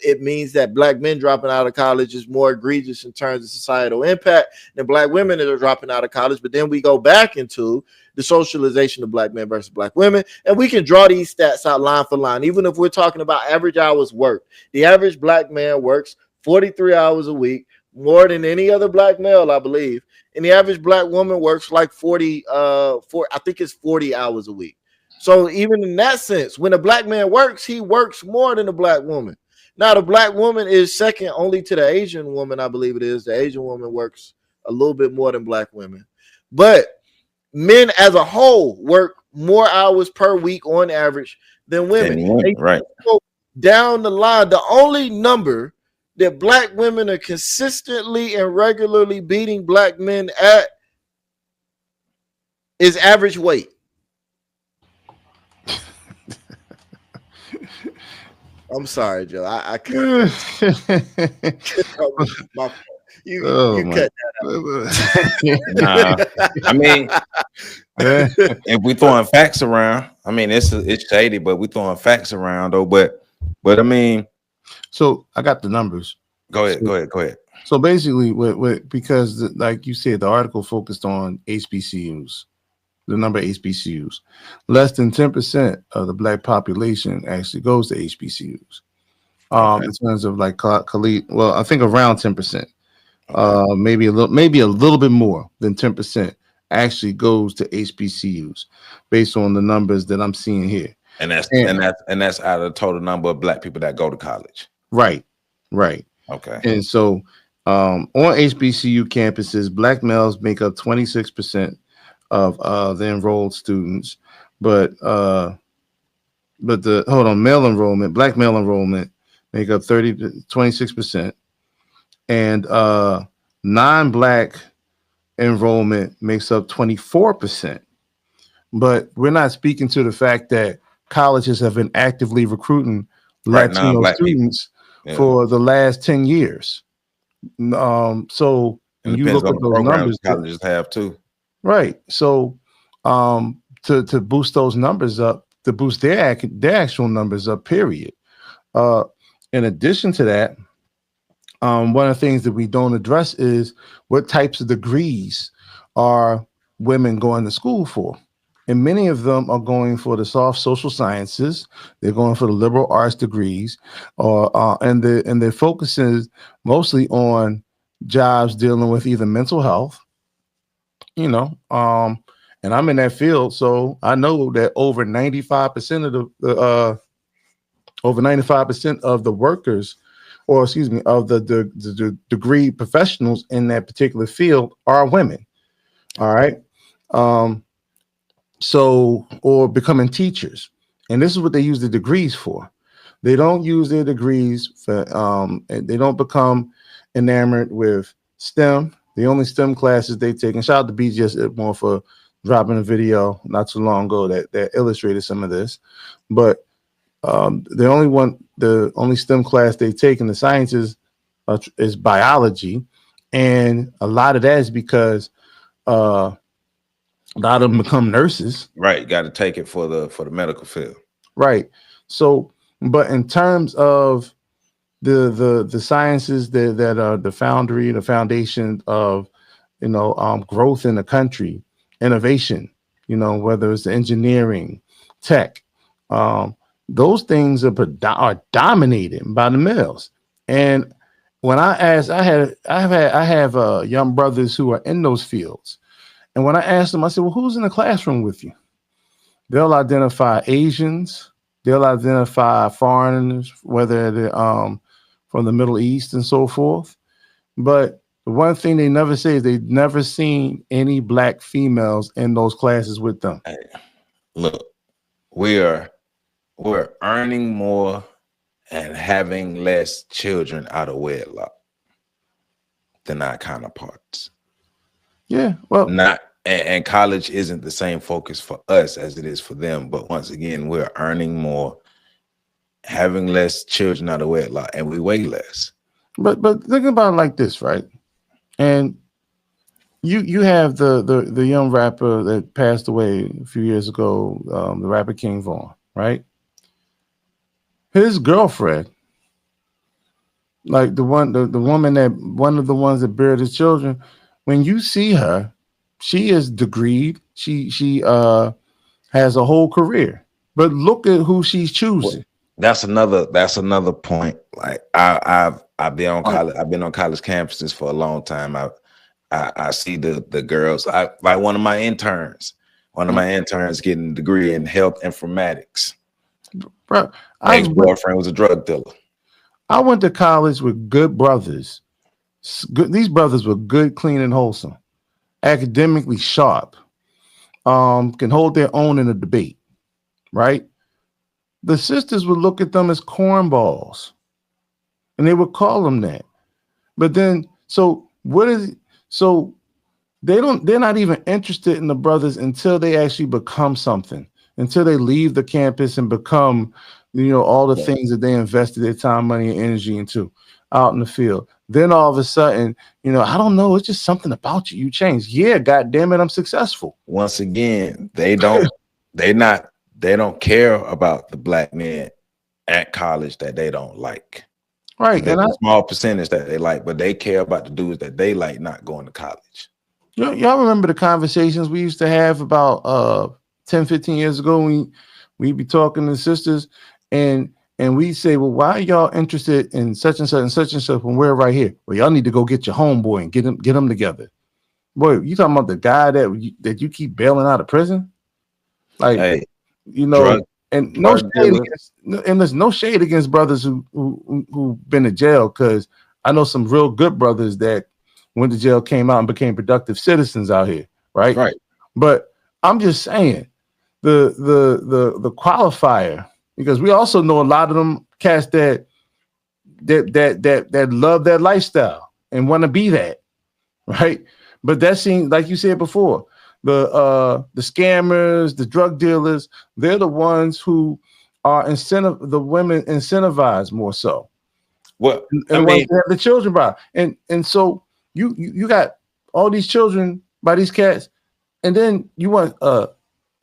It means that black men dropping out of college is more egregious in terms of societal impact than black women that are dropping out of college. But then we go back into the socialization of black men versus black women, and we can draw these stats out line for line. Even if we're talking about average hours worked, the average black man works 43 hours a week, more than any other black male, I believe. And the average black woman works like 40 hours a week. So even in that sense, when a black man works, he works more than a black woman. Now, the black woman is second only to the Asian woman, I believe it is. The Asian woman works a little bit more than black women. But men as a whole work more hours per week on average than women. Right. Down the line, the only number that black women are consistently and regularly beating black men at is average weight. I'm sorry, Joe. I couldn't. You cut that out. I mean, if we throwing facts around, I mean, it's shady, but we throwing facts around though. But I mean, so I got the numbers. Go ahead. So basically, because like you said, the article focused on HBCUs, the number of HBCUs. Less than 10% of the black population actually goes to HBCUs. In terms of like Khalid, well, I think around 10%. Maybe a little bit more than 10% actually goes to HBCUs, based on the numbers that I'm seeing here. And that's out of the total number of black people that go to college. Right. Okay. And so on HBCU campuses, black males make up 26%, of the enrolled students, but the male enrollment, black male enrollment make up 26%, and non-black enrollment makes up 24%. But we're not speaking to the fact that colleges have been actively recruiting Latino students for the last 10 years. So and you look at those numbers, colleges have too. Right. So to boost those numbers up, to boost their actual numbers up, period. In addition to that, one of the things that we don't address is what types of degrees are women going to school for. And many of them are going for the soft social sciences. They're going for the liberal arts degrees, and their focus is mostly on jobs dealing with either mental health, and I'm in that field, so I know that over 95% of the workers, or excuse me, of the degree professionals in that particular field are women. All right. So, or becoming teachers. And this is what they use the degrees for. They don't use their degrees for, they don't become enamored with STEM. The only STEM classes they take, and shout out to BGS more for dropping a video not too long ago that illustrated some of this. But the only STEM class they take in the sciences is biology. And a lot of that is because a lot of them become nurses. Right. Got to take it for the medical field. Right. So, but in terms of the sciences that are the foundation of, growth in the country, innovation, whether it's engineering, tech, those things are dominated by the males. And when I asked, I have young brothers who are in those fields. And when I asked them, I said, well, who's in the classroom with you? They'll identify Asians. They'll identify foreigners, whether they're from the Middle East and so forth. But the one thing they never say is they've never seen any black females in those classes with them. Hey, look, we're earning more and having less children out of wedlock than our counterparts. Yeah, well, and college isn't the same focus for us as it is for them. But once again, we're earning more, having less children out of wedlock, and we weigh less. But think about it like this, right? And you have the young rapper that passed away a few years ago, the rapper King Von, right? His girlfriend, like the woman one of the ones that buried his children, when you see her, she is degreed. She has a whole career. But look at who she's choosing. That's another point. Like I've been on college. I've been on college campuses for a long time. I see the girls. Like one of my interns getting a degree in health informatics. Bro, ex-boyfriend was a drug dealer. I went to college with good brothers. These brothers were good, clean, and wholesome, academically sharp, can hold their own in a debate, right? The sisters would look at them as cornballs, and they would call them that. But then, they're not even interested in the brothers until they actually become something, until they leave the campus and become, all the things that they invested their time, money, and energy into out in the field. Then all of a sudden, I don't know, it's just something about you. You changed. Yeah, God damn it, I'm successful. Once again, they don't care about the black men at college that they don't like. Right. There's a small percentage that they like, but they care about the dudes that they like not going to college. Y'all remember the conversations we used to have about 10, 15 years ago when we'd be talking to sisters and we say, well, why are y'all interested in such and such and such and such when we're right here? Well, y'all need to go get your homeboy and get them together. Boy, you talking about the guy that you keep bailing out of prison? Like, hey, and no shade there's no shade against brothers who've been to jail, because I know some real good brothers that went to jail, came out, and became productive citizens out here, right? Right. But I'm just saying the qualifier, because we also know a lot of them cats that love that lifestyle and want to be that, right? But that seems, like you said before, the scammers, the drug dealers, they're the ones who are the women incentivized more so. Well, and once they have the children by, and so you got all these children by these cats, and then you want a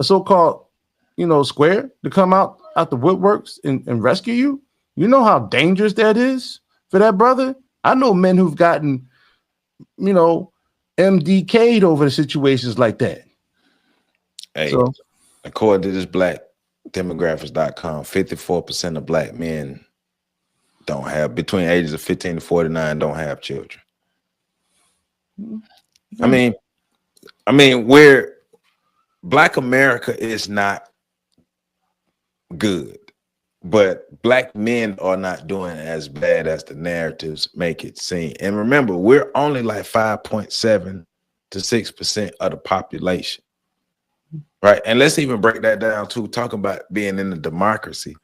so-called, square to come out the woodworks and rescue you. You know how dangerous that is for that brother. I know men who've gotten, MDK'd over the situations like that. Hey, so, according to this blackdemographics.com, 54% of black men don't have, between ages of 15 to 49, don't have children. I mean, where Black America is not good, but black men are not doing as bad as the narratives make it seem. And remember, we're only like 5.7 to 6% of the population, right? And let's even break that down too, talking about being in the democracy.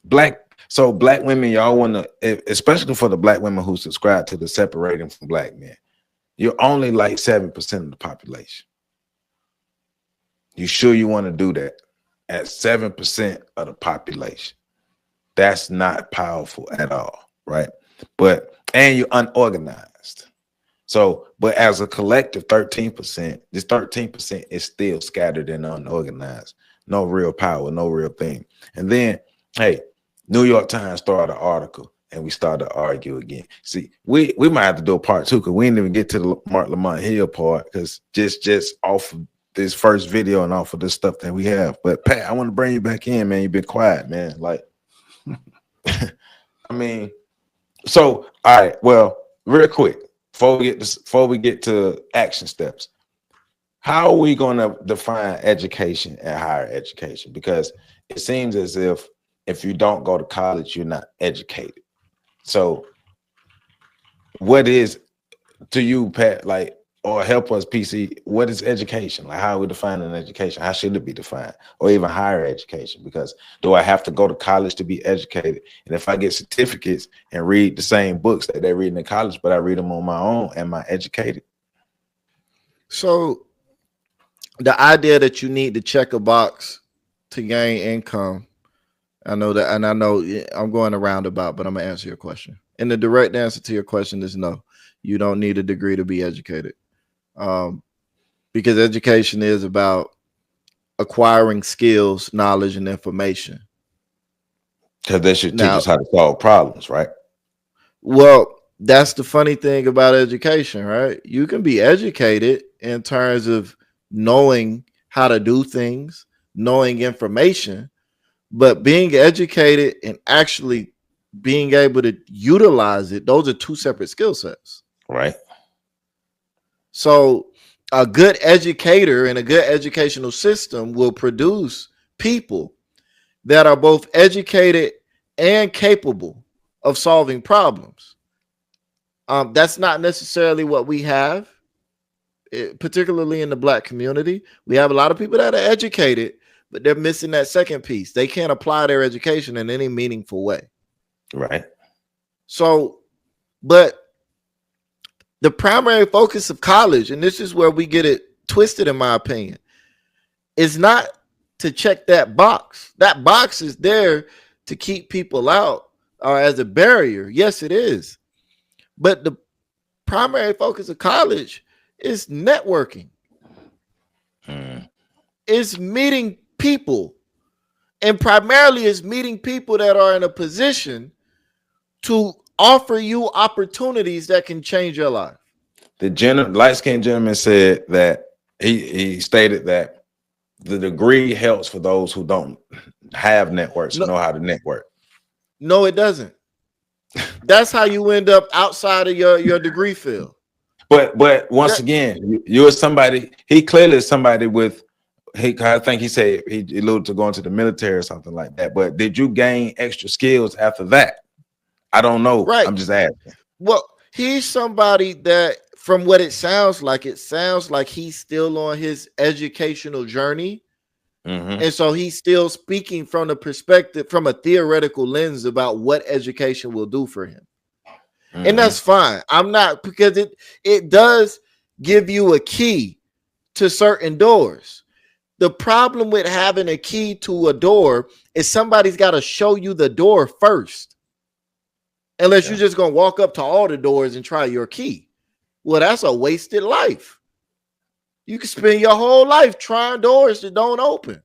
Black women, y'all want to, especially for the black women who subscribe to the separating from black men, you're only like 7% of the population. You sure you want to do that at 7% of the population? That's not powerful at all, right? And you're unorganized. So, but as a collective 13%, this 13% is still scattered and unorganized. No real power, no real thing. And then, hey, New York Times started an article and we started to argue again. See, we might have to do a part 2 because we didn't even get to the Mark Lamont Hill part, because just off of this first video and off of this stuff that we have. But Pat, I want to bring you back in, man. You've been quiet, man. Like, I mean, so all right. Well, real quick before we get to action steps, how are we going to define education and higher education? Because it seems as if you don't go to college, you're not educated. So, what is to you, Pat? Like, or help us, PC, what is education? Like, how are we defining education? How should it be defined? Or even higher education? Because do I have to go to college to be educated? And if I get certificates and read the same books that they read in college, but I read them on my own, am I educated? So the idea that you need to check a box to gain income, I know that, and I know I'm going a roundabout, but I'm gonna answer your question. And the direct answer to your question is no. You don't need a degree to be educated. Because education is about acquiring skills, knowledge, and information. Because they should teach us how to solve problems, right? Well, that's the funny thing about education, right? You can be educated in terms of knowing how to do things, knowing information, but being educated and actually being able to utilize it, those are two separate skill sets. Right. So a good educator and a good educational system will produce people that are both educated and capable of solving problems. That's not necessarily what we have, particularly in the Black community. We have a lot of people that are educated, but they're missing that second piece. They can't apply their education in any meaningful way. Right. So, but the primary focus of college, and this is where we get it twisted, in my opinion, is not to check that box. That box is there to keep people out or as a barrier. Yes, it is. But the primary focus of college is networking. It's meeting people. And primarily is meeting people that are in a position to offer you opportunities that can change your life. The light-skinned gentleman said that he stated that the degree helps for those who don't have networks, know how to network. No, it doesn't. That's how you end up outside of your degree field. But once again, you're somebody. He clearly is somebody with. I think he said he alluded to going to the military or something like that. But did you gain extra skills after that? I don't know. Right. I'm just asking. Well, he's somebody that from what it sounds like he's still on his educational journey. And so he's still speaking from the perspective, from a theoretical lens about what education will do for him. And that's fine. I'm not, because it does give you a key to certain doors. The problem with having a key to a door is somebody's got to show you the door first. Unless you're just going to walk up to all the doors and try your key. Well, that's a wasted life. You can spend your whole life trying doors that don't open.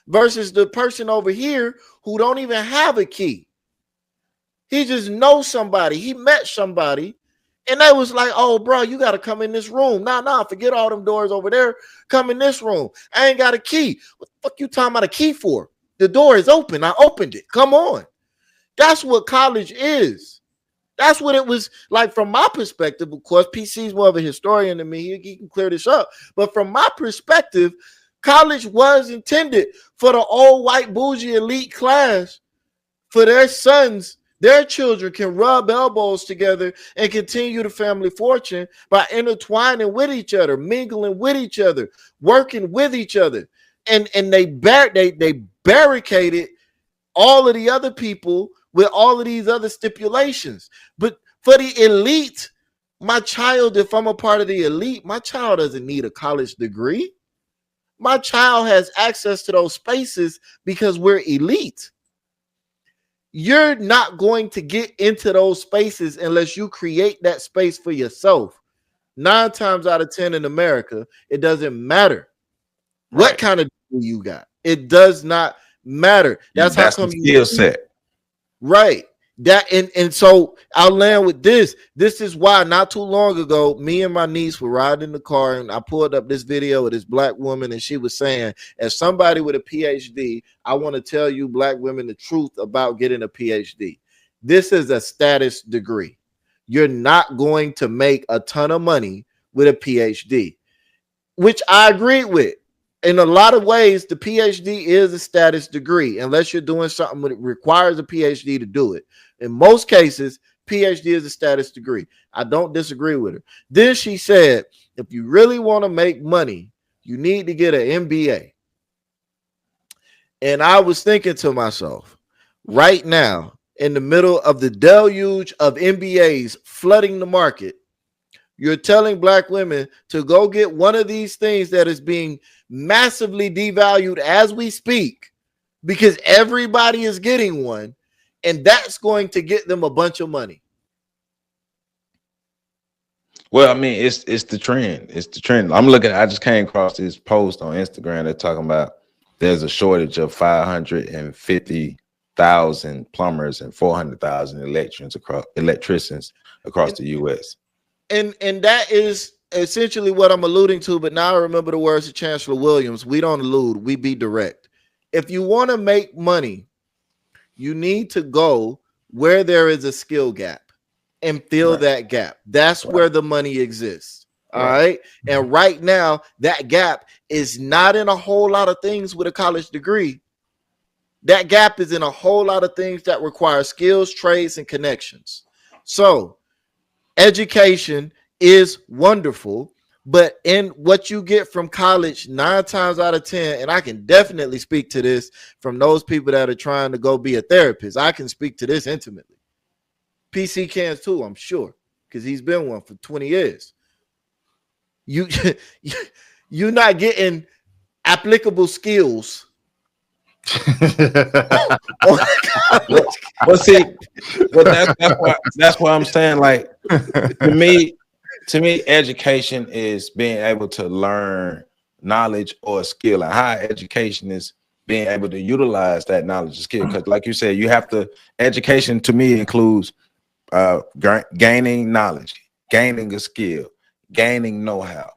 Versus the person over here who don't even have a key. He just knows somebody. He met somebody. And they was like, oh, bro, you got to come in this room. Nah, forget all them doors over there. Come in this room. I ain't got a key. What the fuck you talking about a key for? The door is open. I opened it. Come on. That's what college is. That's what it was like from my perspective. Of course, PC's more of a historian than me. He can clear this up. But from my perspective, college was intended for the old white bougie elite class, for their sons, their children can rub elbows together and continue the family fortune by intertwining with each other, mingling with each other, working with each other. And they barricaded all of the other people with all of these other stipulations. But for the elite, my child, if I'm a part of the elite, my child doesn't need a college degree. My child has access to those spaces because we're elite. You're not going to get into those spaces unless you create that space for yourself. 9 times out of 10 in America, it doesn't matter what kind of degree you got. It does not matter. That's how come the skill set. Right. That and so I'll land with this. This is why not too long ago, me and my niece were riding in the car and I pulled up this video of this black woman and she was saying, as somebody with a PhD, I want to tell you black women the truth about getting a PhD. This is a status degree. You're not going to make a ton of money with a PhD, which I agree with. In a lot of ways, the PhD is a status degree, unless you're doing something that requires a PhD to do it. In most cases, PhD is a status degree. I don't disagree with her. Then she said, if you really want to make money, you need to get an MBA. And I was thinking to myself, right now, in the middle of the deluge of MBAs flooding the market, you're telling black women to go get one of these things that is being massively devalued as we speak because everybody is getting one, and that's going to get them a bunch of money. Well, I mean, it's the trend. It's the trend. I just came across this post on Instagram. They're talking about there's a shortage of 550,000 plumbers and 400,000 electricians across the U.S. And that is essentially what I'm alluding to. But now I remember the words of Chancellor Williams. We don't allude, we be direct. If you want to make money, you need to go where there is a skill gap and fill that gap. That's where the money exists. All right. And right now, that gap is not in a whole lot of things with a college degree. That gap is in a whole lot of things that require skills, trades, and connections. So education is wonderful, but in what you get from college 9 times out of 10, and I can definitely speak to this from those people that are trying to go be a therapist. I can speak to this intimately. PC can too, I'm sure, because he's been one for 20 years. You're not getting applicable skills. Well, see, that's why I'm saying, like, to me, education is being able to learn knowledge or skill, and higher education is being able to utilize that knowledge or skill. Because, like you said, you have to. Education to me includes gaining knowledge, gaining a skill, gaining know-how,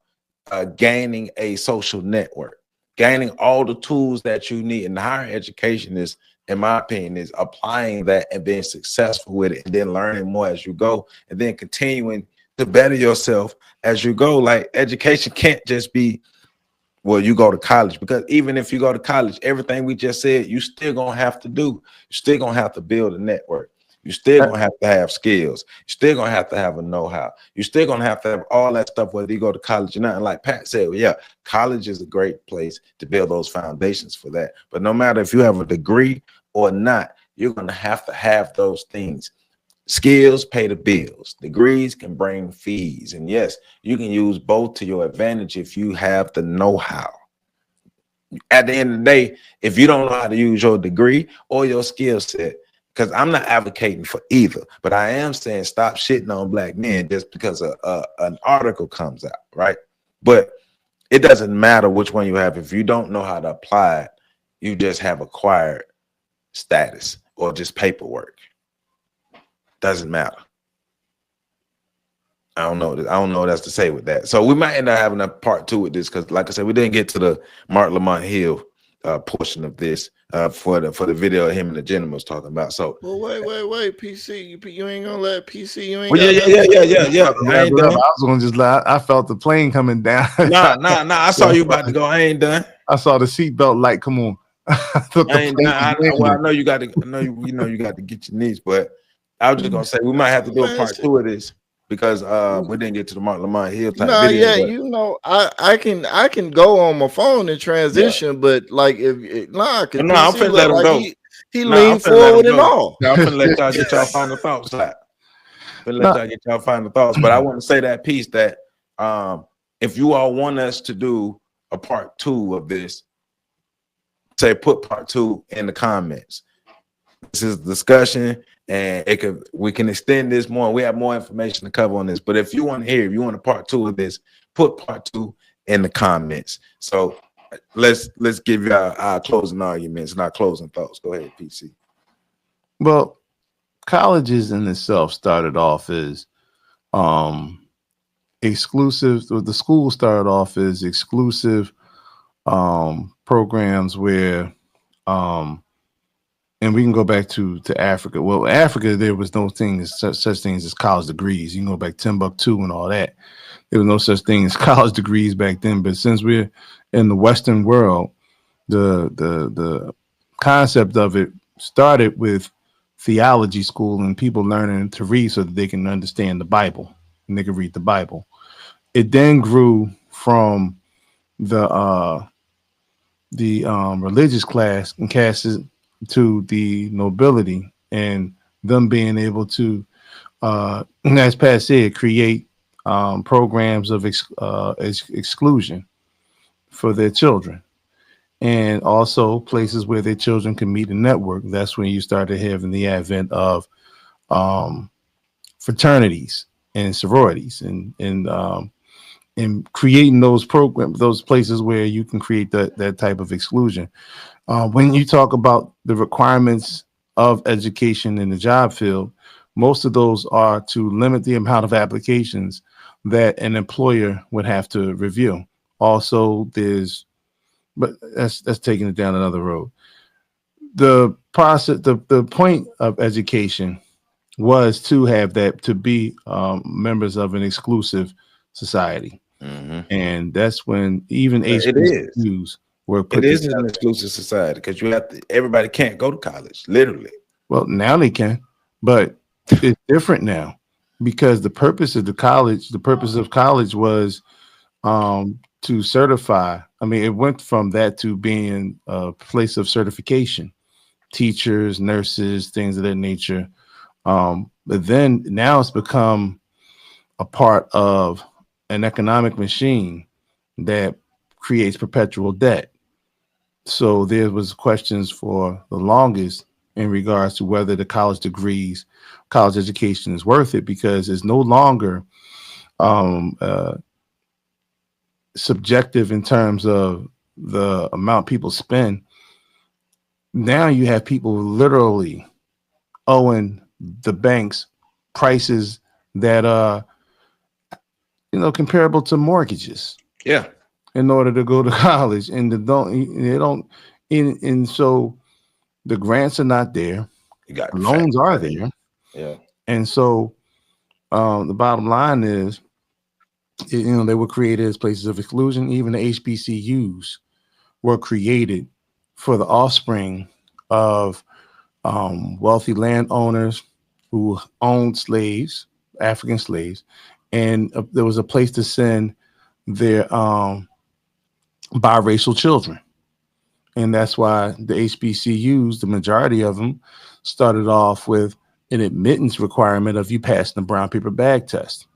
gaining a social network, gaining all the tools that you need. And higher education is, in my opinion, is applying that and being successful with it, and then learning more as you go, and then continuing to better yourself as you go. Like, education can't just be, well, you go to college, because even if you go to college, everything we just said, you still gonna have to do. You're still gonna have to build a network. You're still gonna have to have skills. You're still gonna have to have a know-how. You're still gonna have to have all that stuff, whether you go to college or not. And like Pat said, yeah, college is a great place to build those foundations for that. But no matter if you have a degree or not, you're gonna have to have those things. Skills pay the bills. Degrees can bring fees. And yes, you can use both to your advantage if you have the know-how. At the end of the day, if you don't know how to use your degree or your skill set, because I'm not advocating for either, but I am saying stop shitting on black men just because an article comes out, right? But it doesn't matter which one you have. If you don't know how to apply it, you just have acquired status or just paperwork. Doesn't matter. I don't know what else to say with that. So we might end up having a part 2 with this because, like I said, we didn't get to the Mark Lamont Hill portion of this for the video of him and the gentleman was talking about. So, well, wait, PC, you ain't gonna let PC. You ain't. Well, yeah. I ain't done. I was gonna just lie. I felt the plane coming down. Nah. I saw you about to go. I ain't done. I saw the seatbelt light. Come on. I ain't done. I know you got to. You got to get your knees, but I was just gonna say we might have to do a part 2 of this. Because we didn't get to the Mark Lamont Hill type video. Yeah, you know, I can go on my phone and transition, but like if I'm finna let him go. He leaned forward and all. I'm finna let y'all get y'all final thoughts. But I want to say that piece that if you all want us to do a part 2 of this, say put part 2 in the comments. This is discussion. And we can extend this more. We have more information to cover on this. But if you want a part 2 of this, put part 2 in the comments. So let's give you our closing arguments and our closing thoughts. Go ahead, PC. Well, colleges in itself started off as exclusive. The school started off as exclusive programs where and we can go back to Africa. Well, Africa, there was no such things as college degrees. You can go back Timbuktu and all that. There was no such thing as college degrees back then. But since we're in the Western world, the concept of it started with theology school and people learning to read so that they can understand the Bible and they can read the Bible. It then grew from the religious class and castes to the nobility and them being able to, as Pat said, create programs of exclusion for their children, and also places where their children can meet and network. That's when you started having the advent of fraternities and sororities and creating those programs, those places where you can create that type of exclusion. When you talk about the requirements of education in the job field, most of those are to limit the amount of applications that an employer would have to review. Also, but that's taking it down another road. The process, the point of education was to have that, to be members of an exclusive society. Mm-hmm. And that's when even HBCUs were put. It is an exclusive society because everybody can't go to college, literally. Well, now they can, but it's different now because the purpose of college was to certify. I mean, it went from that to being a place of certification, teachers, nurses, things of that nature. But then now it's become a part of an economic machine that creates perpetual debt. So there was questions for the longest in regards to whether the college education is worth it, because it's no longer subjective in terms of the amount people spend. Now you have people literally owing the banks prices that are, comparable to mortgages. Yeah. In order to go to college, and so the grants are not there. Loans are there. Yeah. And so the bottom line is, they were created as places of exclusion. Even the HBCUs were created for the offspring of wealthy landowners who owned slaves, African slaves, and there was a place to send their biracial children. And that's why the HBCUs, the majority of them, started off with an admittance requirement of you passing the brown paper bag test.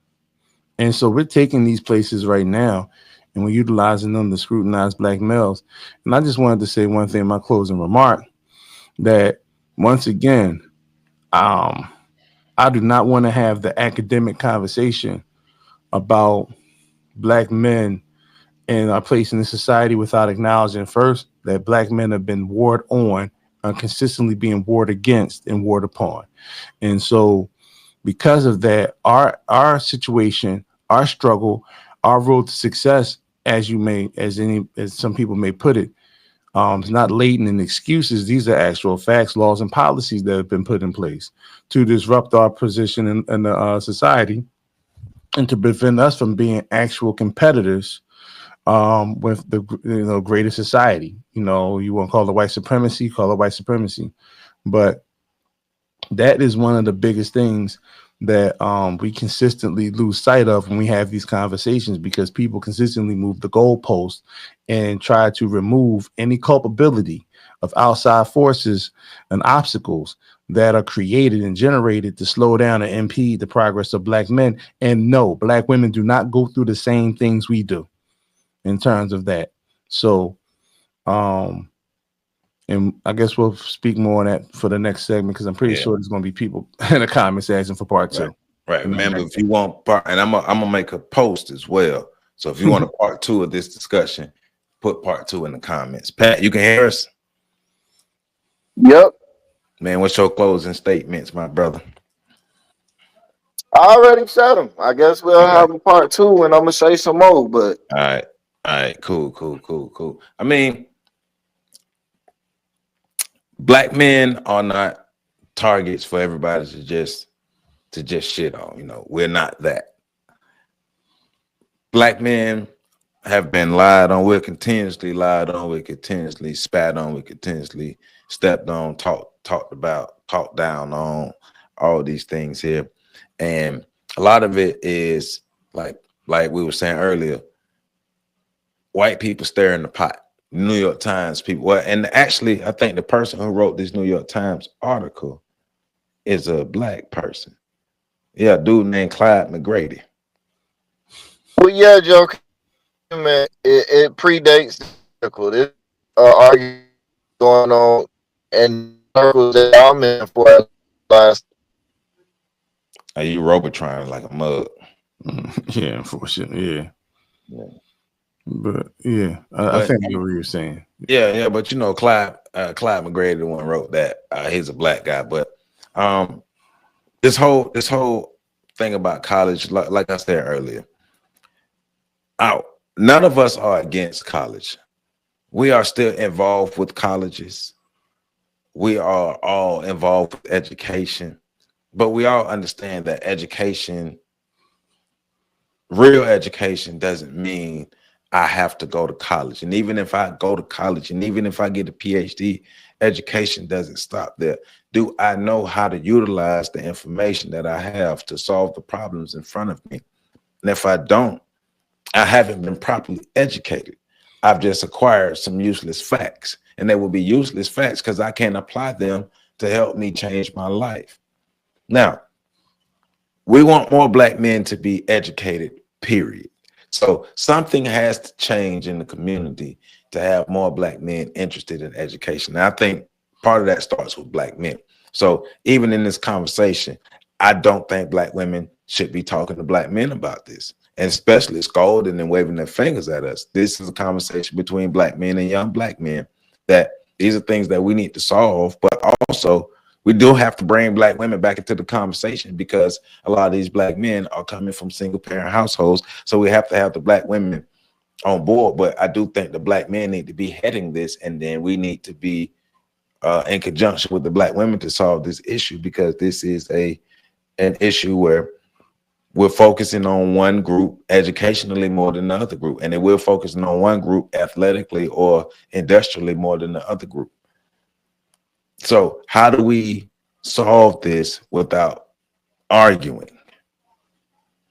And so we're taking these places right now and we're utilizing them to scrutinize black males. And I just wanted to say one thing in my closing remark, that once again, I do not want to have the academic conversation about black men and our place in the society without acknowledging first that black men have been warred on and consistently being warred against and warred upon. And so because of that, our situation, our struggle, our road to success, as some people may put it, it's not latent in excuses. These are actual facts, laws, and policies that have been put in place to disrupt our position in the society and to prevent us from being actual competitors with the greater society. You want to call it white supremacy, call it white supremacy, but that is one of the biggest things that we consistently lose sight of when we have these conversations, because people consistently move the goalpost and try to remove any culpability of outside forces and obstacles that are created and generated to slow down and impede the progress of black men. And no, black women do not go through the same things we do in terms of that. So, and I guess we'll speak more on that for the next segment, because I'm pretty sure there's going to be people in the comments asking for part two. Right. Remember, if you want part, and I'm gonna make a post as well. So if you want a part two of this discussion, put part two in the comments. Pat, you can hear us? Yep. Man, what's your closing statements, my brother? I already said them. I guess we'll have a part two, and I'm gonna say some more. But all right, cool. I mean, black men are not targets for everybody to just shit on. We're not that. Black men have been lied on. We're continuously lied on. We're continuously spat on. We're continuously stepped on, talked about, talked down on, all these things here. And a lot of it is like we were saying earlier, white people stirring the pot. New York Times people. And actually, I think the person who wrote this New York Times article is a black person. Yeah, a dude named Clyde McGrady. Well, yeah, Joe, man, it predates the article. This argument going on and circles that I'm in for last. Are you Robotron like a mug? Yeah, unfortunately, yeah. But yeah, I think I know what you're saying. Yeah, but Clyde McGrady, the one who wrote that. He's a black guy, but this whole thing about college, like I said earlier, none of us are against college. We are still involved with colleges. We are all involved with education, but we all understand that real education doesn't mean I have to go to college. And even if I go to college, and even if I get a PhD, education doesn't stop there. Do I know how to utilize the information that I have to solve the problems in front of me? And if I don't, I haven't been properly educated. I've just acquired some useless facts, and they will be useless facts because I can't apply them to help me change my life. Now, we want more black men to be educated, period. So something has to change in the community to have more black men interested in education. And I think part of that starts with black men. So even in this conversation, I don't think black women should be talking to black men about this, and especially scolding and waving their fingers at us. This is a conversation between black men and young black men, that these are things that we need to solve, but also we do have to bring black women back into the conversation, because a lot of these black men are coming from single parent households. So we have to have the black women on board. But I do think the black men need to be heading this, and then we need to be in conjunction with the black women to solve this issue, because this is an issue where we're focusing on one group educationally more than the other group, and then we're focusing on one group athletically or industrially more than the other group. So how do we solve this without arguing.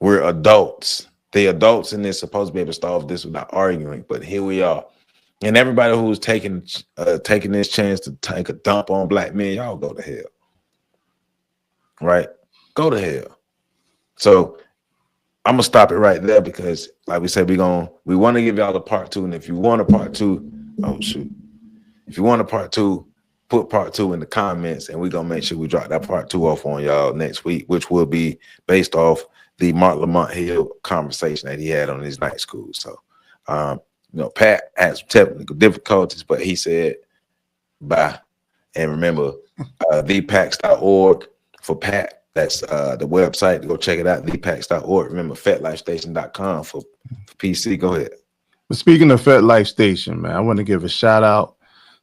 We're adults. The adults in this supposed to be able to solve this without arguing, but here we are. And everybody who's taking this chance to take a dump on black men, y'all go to hell. Right? Go to hell. So I'm gonna stop it right there because, like we said, we want to give y'all a part 2. And if you want a part 2, oh shoot. If you want a part 2, put part 2 in the comments, and we're gonna make sure we drop that part 2 off on y'all next week, which will be based off the Mark Lamont Hill conversation that he had on his night school. So Pat had some technical difficulties, but he said bye. And remember, thepax.org for Pat. That's the website. Go check it out, thepax.org. Remember, fetlifestation.com for PC. Go ahead. But speaking of Fed Life Station, man, I want to give a shout out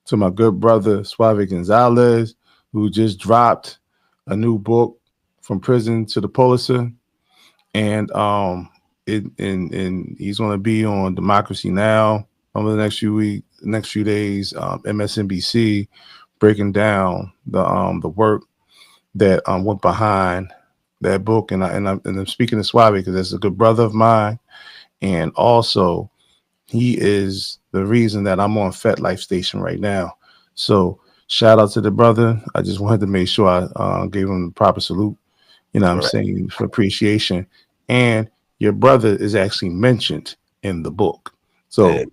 to my good brother Suave Gonzalez, who just dropped a new book, From Prison to the Pulitzer, and he's going to be on Democracy Now over the next few days, MSNBC, breaking down the work that went behind that book. And I'm speaking to Suave because that's a good brother of mine, and also he is the reason that I'm on Fet Life Station right now. So shout out to the brother. I just wanted to make sure I gave him the proper salute. You know what I'm saying, for appreciation. And your brother is actually mentioned in the book. So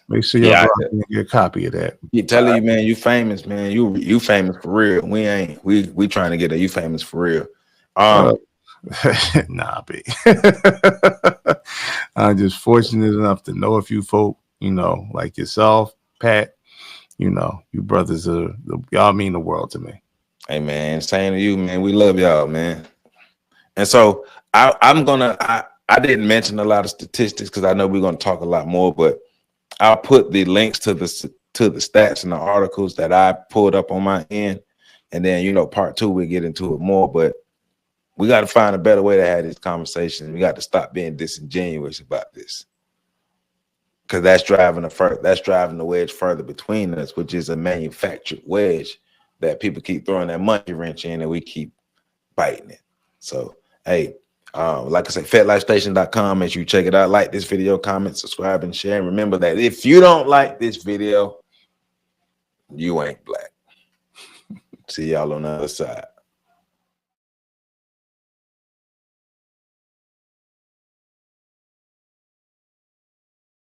make sure y'all get a copy of that. You telling you, man, you famous, man. You famous for real. We trying to get a you famous for real. Nah, B. I'm just fortunate enough to know a few folk, like yourself, Pat. You brothers y'all mean the world to me. Hey man, same to you, man. We love y'all, man. And so I didn't mention a lot of statistics because I know we're going to talk a lot more, but I'll put the links to the stats and the articles that I pulled up on my end, and then part 2 we'll get into it more. But we got to find a better way to have this conversation. We got to stop being disingenuous about this, because that's driving the wedge further between us, which is a manufactured wedge that people keep throwing that monkey wrench in, and we keep biting it. So hey, like I said, fetlifestation.com. Make sure you check it out. Like this video, comment, subscribe, and share. And remember that if you don't like this video, you ain't black. See y'all on the other side.